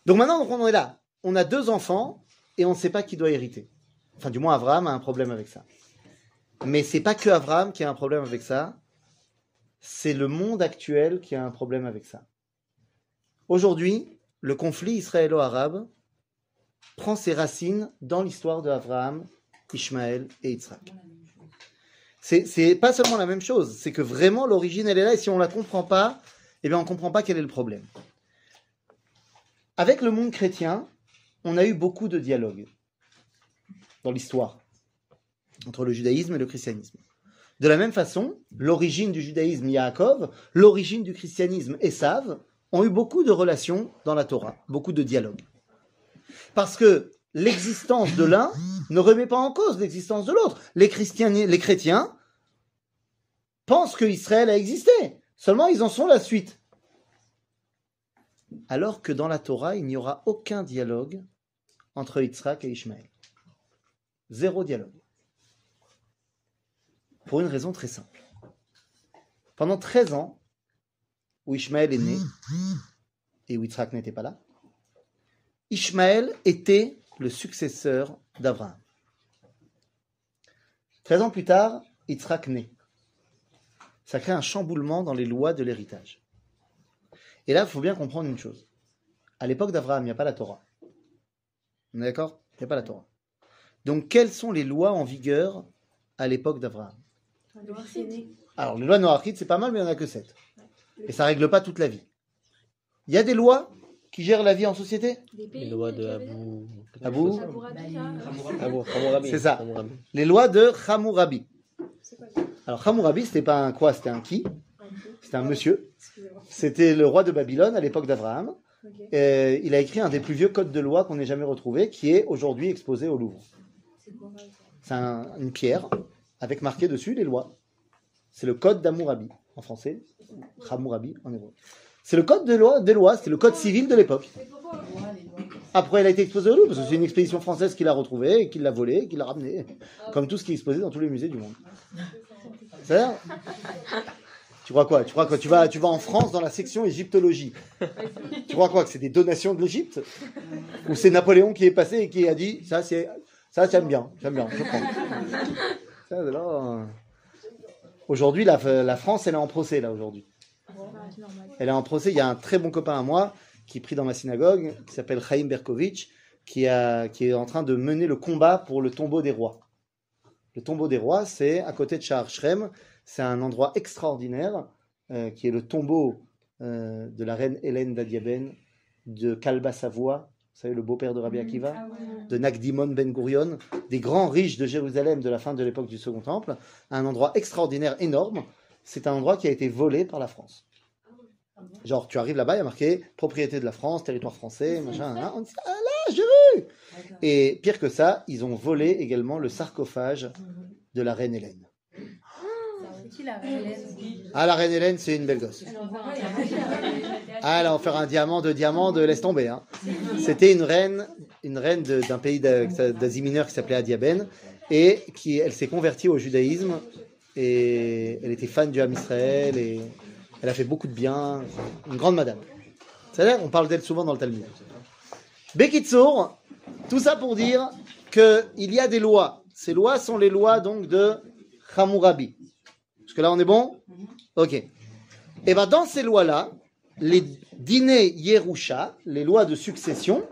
Donc maintenant, on en est là. On a 2 enfants et on ne sait pas qui doit hériter. Enfin, du moins, Abraham a un problème avec ça. Mais c'est pas que Abraham qui a un problème avec ça. C'est le monde actuel qui a un problème avec ça. Aujourd'hui, le conflit israélo-arabe prend ses racines dans l'histoire d'Abraham, Ishmaël et Yitzhak. C'est pas seulement la même chose, c'est que vraiment l'origine elle est là et si on la comprend pas, eh bien on comprend pas quel est le problème. Avec le monde chrétien, on a eu beaucoup de dialogues dans l'histoire entre le judaïsme et le christianisme. De la même façon, l'origine du judaïsme Yaakov, l'origine du christianisme Esav ont eu beaucoup de relations dans la Torah, beaucoup de dialogues. Parce que l'existence de l'un ne remet pas en cause l'existence de l'autre. Les chrétiens pensent que Israël a existé, seulement ils en sont la suite. Alors que dans la Torah, il n'y aura aucun dialogue entre Yitzhak et Ishmaël. 0 dialogue. Pour une raison très simple. Pendant 13 ans, où Ishmaël est né, et où Yitzhak n'était pas là, Ishmaël était le successeur d'Abraham. 13 ans plus tard, Yitzhak naît. Ça crée un chamboulement dans les lois de l'héritage. Et là, il faut bien comprendre une chose. À l'époque d'Abraham, il n'y a pas la Torah. On est d'accord ? Il n'y a pas la Torah. Donc, quelles sont les lois en vigueur à l'époque d'Abraham ? Alors, les lois noachites, c'est pas mal, mais il n'y en a que 7. Et ça ne règle pas toute la vie. Il y a des lois qui gèrent la vie en société ? Les lois de Abou Hammurabi. C'est ça. Hammurabi. Les lois de Hammurabi. Alors, Hammurabi, c'était pas un quoi, c'était un qui ? C'était un monsieur. C'était le roi de Babylone à l'époque d'Abraham. Il a écrit un des plus vieux codes de loi qu'on ait jamais retrouvé, qui est aujourd'hui exposé au Louvre. C'est une pierre avec marqué dessus les lois. C'est le code d'Hammurabi en français, Hammurabi en hébreu. C'est le code des lois, c'est le code civil de l'époque. Après, il a été exposé au Louvre parce que c'est une expédition française qui l'a retrouvé, et qui l'a volé, et qui l'a ramené, comme tout ce qui est exposé dans tous les musées du monde. C'est-à-dire, tu crois quoi ? Tu vas en France dans la section égyptologie. Tu crois quoi ? Que c'est des donations de l'Égypte ? Ou c'est Napoléon qui est passé et qui a dit ça j'aime bien, je prends. Ça, là, aujourd'hui, la France, elle est en procès là aujourd'hui. Elle est en procès. Il y a un très bon copain à moi qui prie dans ma synagogue, qui s'appelle Chaim Berkovitch, qui est en train de mener le combat pour le tombeau des rois. Le tombeau des rois, c'est à côté de Shahar Shrem. C'est un endroit extraordinaire qui est le tombeau de la reine Hélène d'Adiaben, de Kalba Savoie, vous savez, le beau-père de Rabbi Akiva, de Nakdimon Ben Gurion, des grands riches de Jérusalem de la fin de l'époque du Second Temple. Un endroit extraordinaire, énorme. C'est un endroit qui a été volé par la France. Genre, tu arrives là-bas, il y a marqué propriété de la France, territoire français, machin. On dit ah là, j'ai vu. Et pire que ça, ils ont volé également le sarcophage de la reine Hélène. C'est qui la reine Hélène ? Ah, la reine Hélène, c'est une belle gosse. Ah, elle a offert un diamant, laisse tomber. Hein. C'était une reine d'un pays d'Asie mineure qui s'appelait Adiaben. et elle s'est convertie au judaïsme et elle était fan du Ham Israël et elle a fait beaucoup de bien, une grande madame. C'est-à-dire, on parle d'elle souvent dans le Talmud. Bekitsour, tout ça pour dire qu'il y a des lois. Ces lois sont les lois donc de Hammurabi. Jusque là on est bon? Ok. Et bien dans ces lois-là, les dîners Yerusha, les lois de succession,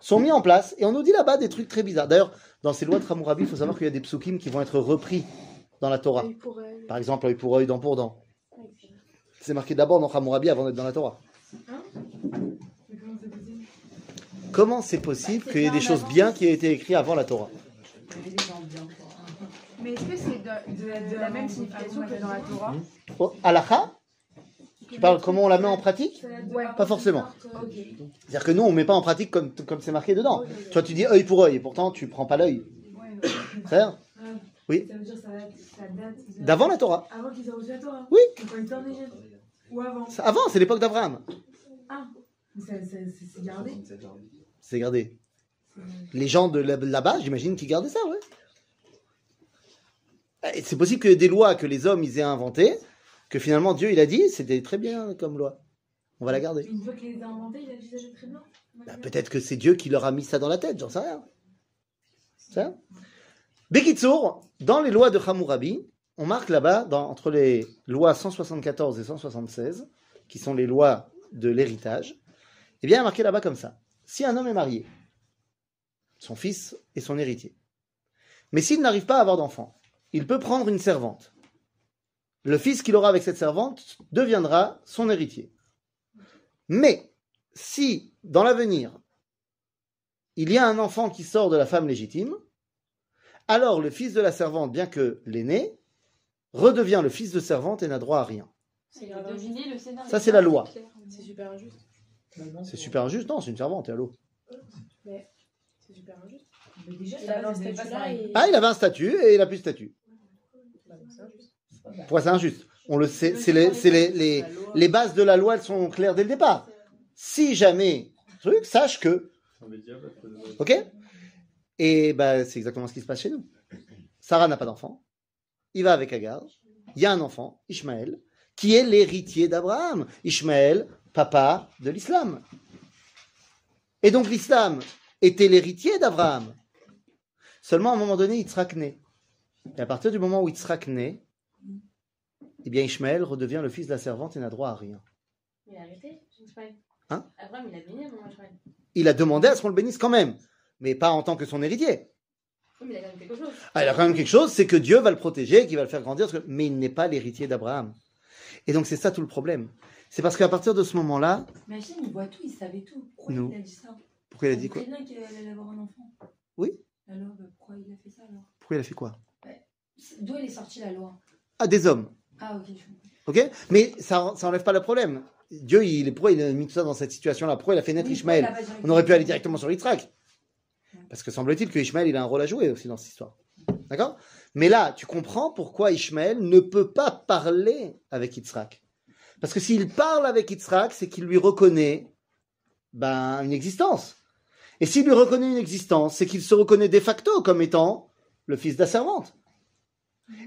sont mis en place. Et on nous dit là-bas des trucs très bizarres. D'ailleurs, dans ces lois de Hammurabi, il faut savoir qu'il y a des psukim qui vont être repris dans la Torah. Par exemple, œil pour œil, dent pour dent. C'est marqué d'abord dans Hammurabi avant d'être dans la Torah. Comment c'est possible qu'il y ait des choses bien qui aient été écrites avant la Torah? Mais est-ce que c'est de la même signification que dans la Torah? Halakha? Tu parles comment on la met en pratique? Ouais. Pas forcément. Ok. C'est-à-dire que nous, on ne met pas en pratique comme c'est marqué dedans. Toi, tu dis œil pour œil, et pourtant, tu ne prends pas l'œil. C'est-à-dire? Oui. Ça veut dire que ça date D'avant la Torah. avant qu'ils aient reçu la Torah. Oui. Quand ils étaient en Égypte. Ou avant. Avant, c'est l'époque d'Abraham. Ah. Mais c'est gardé. C'est gardé. Les gens de là-bas, j'imagine qu'ils gardaient ça, ouais. Et c'est possible que des lois que les hommes ils aient inventées, que finalement Dieu il a dit, c'était très bien comme loi. On va la garder. Une fois qu'il les a inventés, il a dit ça c'est très bien. Peut-être que c'est Dieu qui leur a mis ça dans la tête, j'en sais rien. Ça? Bekitsour, dans les lois de Hammurabi, on marque là-bas, entre les lois 174 et 176, qui sont les lois de l'héritage, eh bien, il y a marqué là-bas comme ça. Si un homme est marié, son fils est son héritier. Mais s'il n'arrive pas à avoir d'enfant, il peut prendre une servante. Le fils qu'il aura avec cette servante deviendra son héritier. Mais si, dans l'avenir, il y a un enfant qui sort de la femme légitime, alors le fils de la servante, bien que l'aîné, redevient le fils de servante et n'a droit à rien. Ça, c'est la loi. C'est super injuste. C'est super injuste? Non, c'est une servante, et allô? Mais c'est super injuste. Mais déjà, Il avait un statut là et... Ah, il avait un statut et il n'a plus de statut. Bah, donc c'est injuste. Pourquoi c'est injuste? On le sait, les bases de la loi, elles sont claires dès le départ. Si jamais, truc, sache que. Ok? Et bah, c'est exactement ce qui se passe chez nous. Sarah n'a pas d'enfant. Il va avec Agar. Il y a un enfant, Ishmaël, qui est l'héritier d'Abraham. Ishmaël, papa de l'islam. Et donc l'islam était l'héritier d'Abraham. Seulement à un moment donné, Yitzhak naît. Et à partir du moment où Yitzhak naît, eh bien Ishmaël redevient le fils de la servante et n'a droit à rien. Il a arrêté, Ishmaël. Hein? Abraham, il a béni à mon Ishmaël. Il a demandé à ce qu'on le bénisse quand même, mais pas en tant que son héritier. Oui, mais il a quand même quelque chose. Ah, il a quand même quelque chose, c'est que Dieu va le protéger, qu'il va le faire grandir, mais il n'est pas l'héritier d'Abraham. Et donc c'est ça tout le problème. C'est parce qu'à partir de ce moment-là... Mais Hachem, il voit tout, il savait tout. Pourquoi Nous. il a dit ça? Pourquoi il a dit quoi? Il savait bien qu'elle allait avoir un enfant. Oui. Alors, pourquoi il a fait ça alors? Pourquoi il a fait quoi? D'où elle est sortie la loi? Ah, des hommes. Ah, ok, je comprends. Ok? Mais ça enlève pas le problème. Dieu, pourquoi il a mis tout ça dans cette situation-là? Pourquoi il a fait naître Ishmaël? On aurait pu aller directement sur Yitzhak. Parce que semble-t-il que Ishmaël, il a un rôle à jouer aussi dans cette histoire. D'accord? Mais là, tu comprends pourquoi Ishmaël ne peut pas parler avec Yitzhak. Parce que s'il parle avec Yitzhak, c'est qu'il lui reconnaît une existence. Et s'il lui reconnaît une existence, c'est qu'il se reconnaît de facto comme étant le fils de la servante.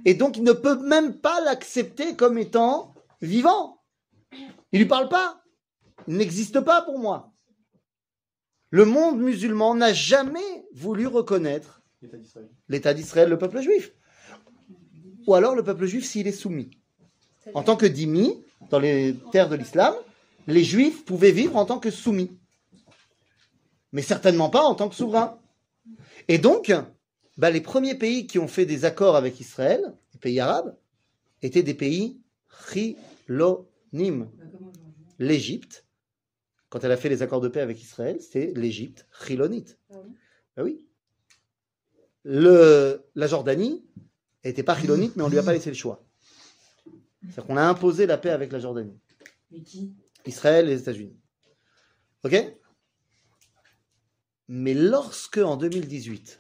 Et donc, il ne peut même pas l'accepter comme étant vivant. Il lui parle pas. Il n'existe pas pour moi. Le monde musulman n'a jamais voulu reconnaître l'État d'Israël, le peuple juif. Ou alors le peuple juif s'il est soumis. En tant que dhimmi, dans les terres de l'islam, les juifs pouvaient vivre en tant que soumis. Mais certainement pas en tant que souverains. Et donc, les premiers pays qui ont fait des accords avec Israël, les pays arabes, étaient des pays chilonim. L'Égypte, quand elle a fait les accords de paix avec Israël, c'était l'Égypte chilonite. Ah oui. La Jordanie n'était pas chilonite, mais on ne lui a pas laissé le choix. C'est-à-dire qu'on a imposé la paix avec la Jordanie. Mais qui? Israël et les États-Unis. Ok? Mais lorsque, en 2018,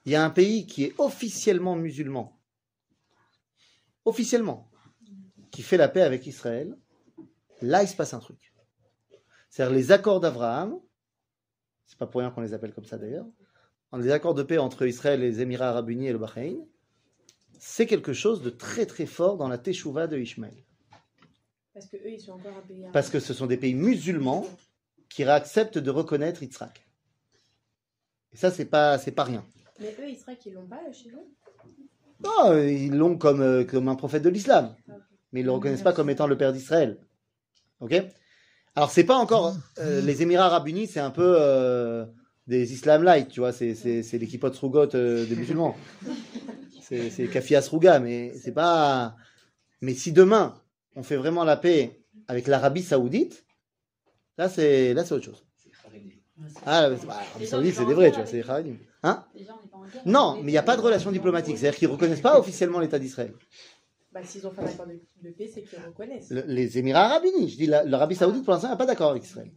il y a un pays qui est officiellement musulman, officiellement, qui fait la paix avec Israël, là, il se passe un truc. C'est-à-dire les accords d'Abraham, c'est pas pour rien qu'on les appelle comme ça d'ailleurs, les accords de paix entre Israël et les Émirats Arabes Unis et le Bahreïn, c'est quelque chose de très très fort dans la teshuva de Ishmaël. Parce que eux, ils sont encore un pays. Parce que ce sont des pays musulmans qui acceptent de reconnaître Yitzhak. Et ça, c'est pas rien. Mais eux, Israël, ils l'ont pas chez eux. Non, ils l'ont comme un prophète de l'islam. Mais ils ne le reconnaissent pas comme étant le père d'Israël. Ok? Alors, c'est pas encore. Les Émirats Arabes Unis, c'est un peu des Islam light, tu vois. C'est l'équipote Srugot des musulmans. C'est Kafia Sruga, mais c'est pas. Mais si demain, on fait vraiment la paix avec l'Arabie Saoudite, là, c'est autre chose. Ah, l'Arabie Saoudite, c'est des vrais, tu vois. C'est les Kharidim. Hein? Non, mais il n'y a pas de relation diplomatique. C'est-à-dire qu'ils ne reconnaissent pas officiellement l'État d'Israël. Bah, s'ils ont fait un accord de paix, c'est qu'ils reconnaissent. Les Émirats Arabes Unis, je dis l'Arabie Saoudite pour l'instant n'a pas d'accord avec Israël.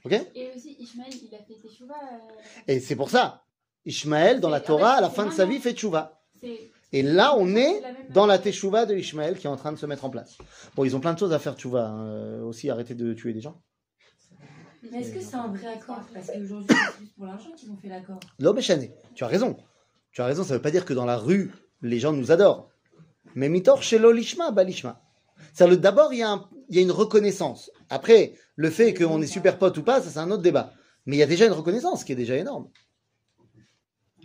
Ok? Et aussi, Ishmaël, il a fait teshuva. Et c'est pour ça, Ishmaël, dans la Torah, à la fin de sa vie, fait teshuva. Et là, on est dans la teshuva de Ishmaël qui est en train de se mettre en place. Bon, ils ont plein de choses à faire teshuva, aussi arrêter de tuer des gens. Mais est-ce que c'est un vrai accord? Parce qu'aujourd'hui, c'est plus pour l'argent qu'ils ont fait l'accord. L'homme est chané. Tu as raison. Tu as raison, ça ne veut pas dire que dans la rue, les gens nous adorent. Mais mitor shelo lishma balishma. C'est-à-dire, d'abord, il y a une reconnaissance. Après, le fait qu'on est super potes ou pas, ça c'est un autre débat. Mais il y a déjà une reconnaissance qui est déjà énorme.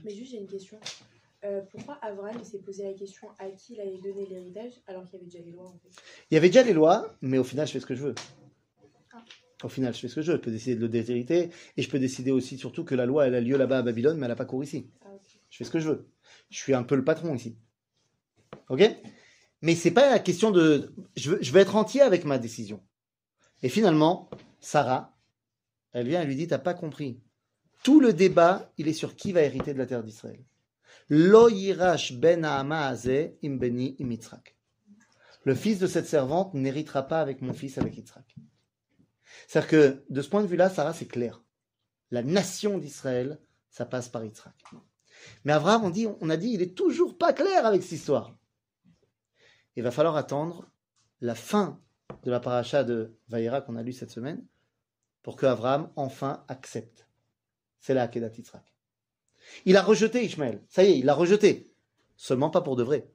Mais juste, j'ai une question. Pourquoi Abraham s'est posé la question à qui il allait donner l'héritage alors qu'il y avait déjà les lois en fait? Il y avait déjà les lois, mais au final, je fais ce que je veux. Au final, je fais ce que je veux. Je peux décider de le déshériter et je peux décider aussi, surtout, que la loi, elle a lieu là-bas à Babylone, mais elle n'a pas cours ici. Ah, okay. Je fais ce que je veux. Je suis un peu le patron ici. Ok? Mais c'est pas la question de. Je veux être entier avec ma décision. Et finalement, Sarah, elle vient et lui dit, t'as pas compris. Tout le débat, il est sur qui va hériter de la terre d'Israël. Lo yirash ben ha'ama hazeh im beni im Yitzhak. Le fils de cette servante n'héritera pas avec mon fils, avec Yitzhak. C'est-à-dire que, de ce point de vue-là, Sarah, c'est clair. La nation d'Israël, ça passe par Yitzhak. Mais Abraham, on a dit, il est toujours pas clair avec cette histoire. Il va falloir attendre la fin de la paracha de Vaïra qu'on a lu cette semaine pour que Abraham enfin accepte. C'est la Akedat Yitzhak. Il a rejeté Ishmaël. Ça y est, il l'a rejeté. Seulement pas pour de vrai.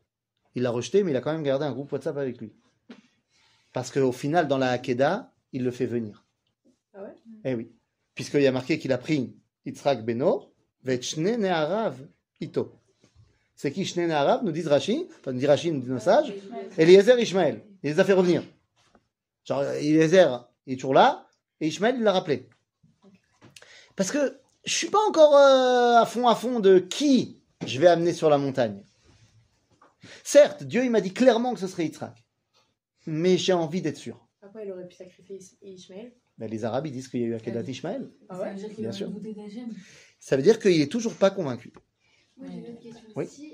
Il l'a rejeté, mais il a quand même gardé un groupe WhatsApp avec lui. Parce qu'au final, dans la Akedah, il le fait venir. Ah ouais? Eh oui. Puisqu'il y a marqué qu'il a pris Yitzhak Beno, Vetchne Ne'arav Ito. C'est qui Shne Ne'arav, nous disent Rashi, enfin nous dit Rashi, nous dit nos sages, Eliezer Ishmaël. Il les a fait revenir. Genre, Eliezer, il est toujours là, et Ishmaël, il l'a rappelé. Parce que je suis pas encore à fond de qui je vais amener sur la montagne. Certes, Dieu, il m'a dit clairement que ce serait Yitzhak. Mais j'ai envie d'être sûr. Après, il aurait pu sacrifier Ishmaël. Ben, les Arabes, ils disent qu'il y a eu Akedat Ishmaël. Ah ouais? Bien sûr. Ça veut dire qu'il est toujours pas convaincu. Moi j'ai une autre question. Oui. Si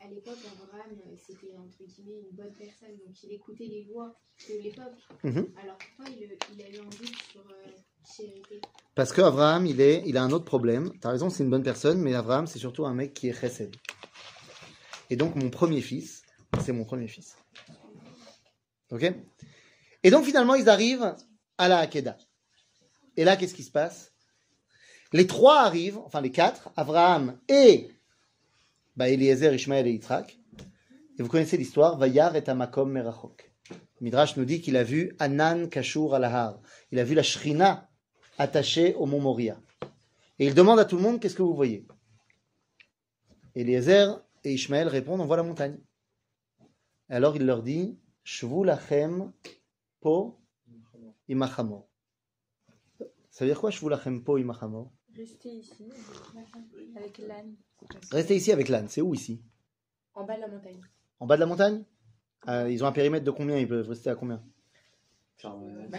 à l'époque Abraham c'était entre guillemets une bonne personne, donc il écoutait les lois de l'époque, alors pourquoi il a eu un doute sur charité? Parce qu'Abraham, il a un autre problème. Tu as raison, c'est une bonne personne, mais Abraham, c'est surtout un mec qui est chesed. Et donc, mon premier fils, c'est mon premier fils. Ok? Et donc, finalement, ils arrivent à la Hakeda. Et là, qu'est-ce qui se passe? Les trois arrivent, enfin les quatre, Abraham et Eliezer, Ishmaël et Yitzhak. Et vous connaissez l'histoire, Vayar et Amakom Merachok. Midrash nous dit qu'il a vu Anan Kashur al-Har. Il a vu la Shrina attachée au mont Moria. Et il demande à tout le monde, qu'est-ce que vous voyez? Eliezer et Ishmaël répondent, on voit la montagne. Et alors il leur dit, Shvu lachem po imachamor. Ça veut dire quoi, Shvu lachem po imachamor? Restez ici, avec l'âne. Restez ici avec l'âne. C'est où ici? En bas de la montagne. En bas de la montagne? Ils ont un périmètre de combien? Ils peuvent rester à combien?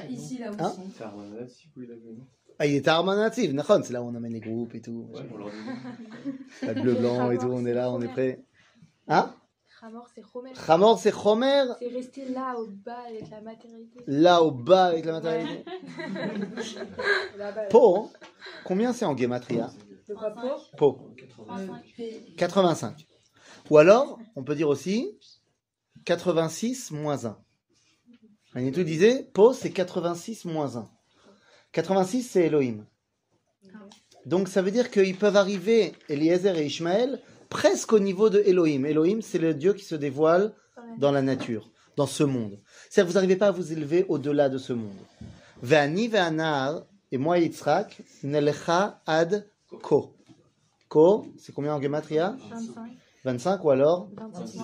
Ici, là où Hein? ils sont. Il était à Armanativ, c'est là où on amène les groupes et tout. Ouais, on leur dit. Le bleu, blanc et tout, on est là, on est prêt. Hein? Khamor, c'est Chomer. Khamor, c'est Chomer. C'est rester là au bas avec la maternité. Là au bas avec la maternité. Là-bas. Po, hein? Combien c'est en Gematria? De quoi pour? Po. 85. Ou alors, on peut dire aussi 86 moins 1. Manitou disait, Po, c'est 86 moins 1. 86, c'est Elohim. Donc ça veut dire qu'ils peuvent arriver, Eliezer et Ishmaël, presque au niveau de Elohim. Elohim, c'est le Dieu qui se dévoile dans la nature, dans ce monde. C'est-à-dire que vous n'arrivez pas à vous élever au-delà de ce monde. Ve'ani ve'anar, et moi Yitzhak, nelecha ad ko. Ko, c'est combien en gematria? 25. 25 ou alors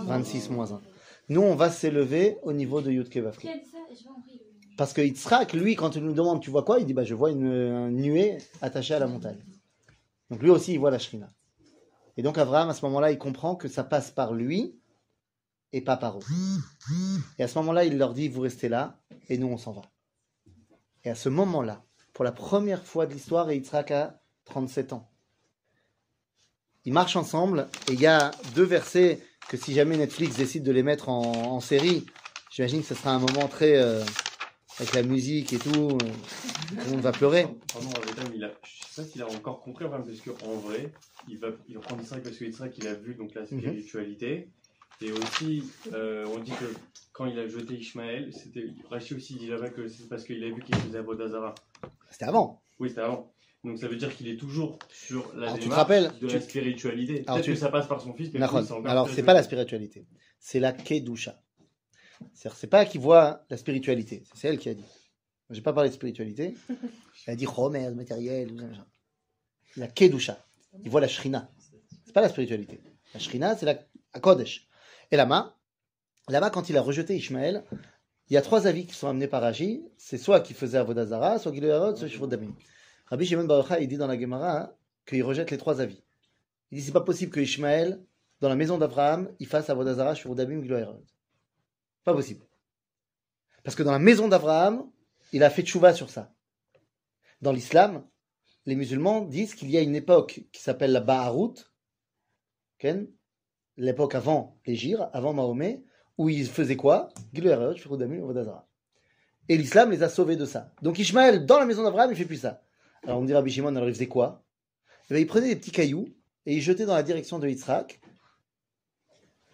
26 moins 1. Nous, on va s'élever au niveau de Yud Kei Vav Kei. Qui a dit ça? J'ai pas compris. Parce que Yitzhak, lui, quand il nous demande tu vois quoi, il dit je vois une nuée attachée à la montagne. Donc lui aussi, il voit la Shrina. Et donc Abraham, à ce moment-là, il comprend que ça passe par lui et pas par eux. Et à ce moment-là, il leur dit vous restez là et nous, on s'en va. Et à ce moment-là, pour la première fois de l'histoire, et Yitzhak a 37 ans. Ils marchent ensemble et il y a 2 versets que si jamais Netflix décide de les mettre en série, j'imagine que ce sera un moment très... avec la musique et tout le monde va pleurer. Pardon, je sais pas s'il a encore compris, parce qu'en vrai, il reprend Yitzhak parce que Yitzhak, il a vu donc la spiritualité. Et aussi, on dit que quand il a jeté Ishmaël, Rachi aussi dit là-bas que c'est parce qu'il a vu qu'il faisait Avodah Zarah. C'était avant. Oui, c'était avant. Donc ça veut dire qu'il est toujours sur la Alors, démarche de la spiritualité. Peut-être que ça passe par son fils, mais alors c'est pas la spiritualité, c'est la Kedusha. C'est pas qu'il voit la spiritualité, c'est elle qui a dit. J'ai pas parlé de spiritualité. Elle a dit Romer, le matériel, la Kedusha. Il voit la Shrina. C'est pas la spiritualité. La Shrina, c'est la Kodesh. Et là-bas, quand il a rejeté Ishmaël, il y a 3 avis qui sont amenés par Rashi. C'est soit qu'il faisait Avodah Zarah, soit qu'il soit Shivot Damim. Rabbi Shimon Bar Yochai, il dit dans la Gemara qu'il rejette les 3 avis. Il dit c'est pas possible que Ishmaël, dans la maison d'Abraham, il fasse Avodah Zarah, Shivot Damim, Gilo Herod. Pas possible. Parce que dans la maison d'Abraham, il a fait tchouva sur ça. Dans l'islam, les musulmans disent qu'il y a une époque qui s'appelle la Baharut, l'époque avant l'Égir, avant Mahomet, où ils faisaient quoi? Et l'islam les a sauvés de ça. Donc Ishmaël, dans la maison d'Abraham, il fait plus ça. Alors on me dit Rabbi Shimon, alors il faisait quoi? Eh bien, il prenait des petits cailloux et il jetait dans la direction de Yitzhak.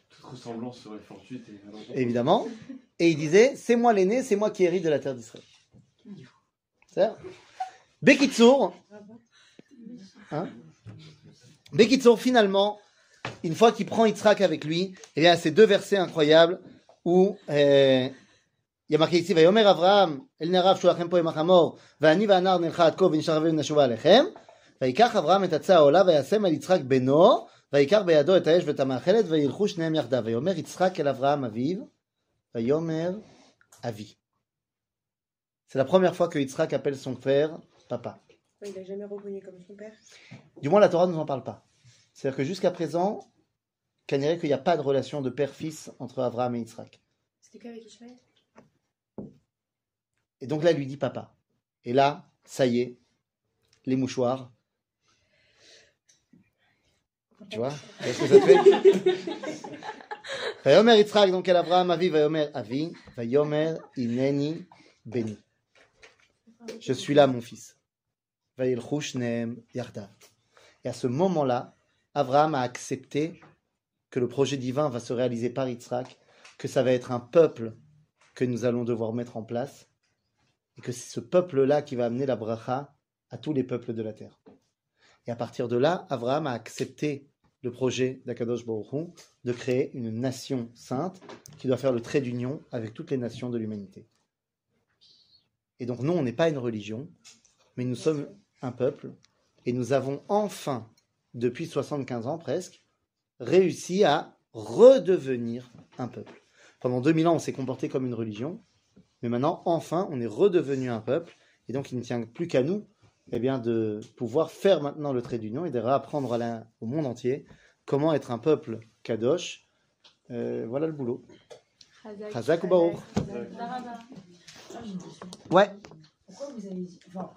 Toute ressemblance serait fortuite. Évidemment. Et il disait, c'est moi l'aîné, c'est moi qui hérite de la terre d'Israël. C'est ça? Bekitsour. Bekitsour, finalement, une fois qu'il prend Yitzhak avec lui, il y a ces 2 versets incroyables où il y a marqué ici, Vayomer Avraham, El Nerav Shuachem Poem Achamor, Vani Vanar Nelcha Atko, Vinisharave Nashuva Alechem, Vaikach Avraham et Atza Ola, Vayasem al Yitzhak Beno, Vaikar Beyado et Aesh Vetamaachelet, Vayilchu Shneem Yarda, Vayomer Yitzhak el Avraham Aviv, Vayomer Avi. C'est la première fois que Yitzhak appelle son père papa. Il n'a jamais reconnu comme son père. Du moins, la Torah ne nous en parle pas. C'est-à-dire que jusqu'à présent, qu'on dirait qu'il n'y a pas de relation de père-fils entre Abraham et Yitzhak. C'était qu'avec Ishmaël. Et donc là, il lui dit papa. Et là, ça y est, les mouchoirs. Tu vois? Qu'est-ce que ça te fait? Vayomer Yitzhak, donc, el Abraham Avi, Vayomer Avi, Vayomer Ineni Beni. Je suis là, mon fils. Vayilchu Shneem Yarda. Et à ce moment-là, Abraham a accepté que le projet divin va se réaliser par Yitzhak, que ça va être un peuple que nous allons devoir mettre en place, et que c'est ce peuple-là qui va amener la bracha à tous les peuples de la terre. Et à partir de là, Abraham a accepté le projet d'Akadosh Baruch Hu de créer une nation sainte qui doit faire le trait d'union avec toutes les nations de l'humanité. Et donc nous, on n'est pas une religion, mais nous sommes un peuple, et nous avons enfin, depuis 75 ans presque, réussi à redevenir un peuple. Pendant 2000 ans, on s'est comporté comme une religion, mais maintenant, enfin, on est redevenu un peuple, et donc il ne tient plus qu'à nous de pouvoir faire maintenant le trait d'union et de réapprendre au monde entier comment être un peuple kadosh. Voilà le boulot. Chazak ou Baruch. J'ai une question. Ouais. Pourquoi vous avez dit... Enfin,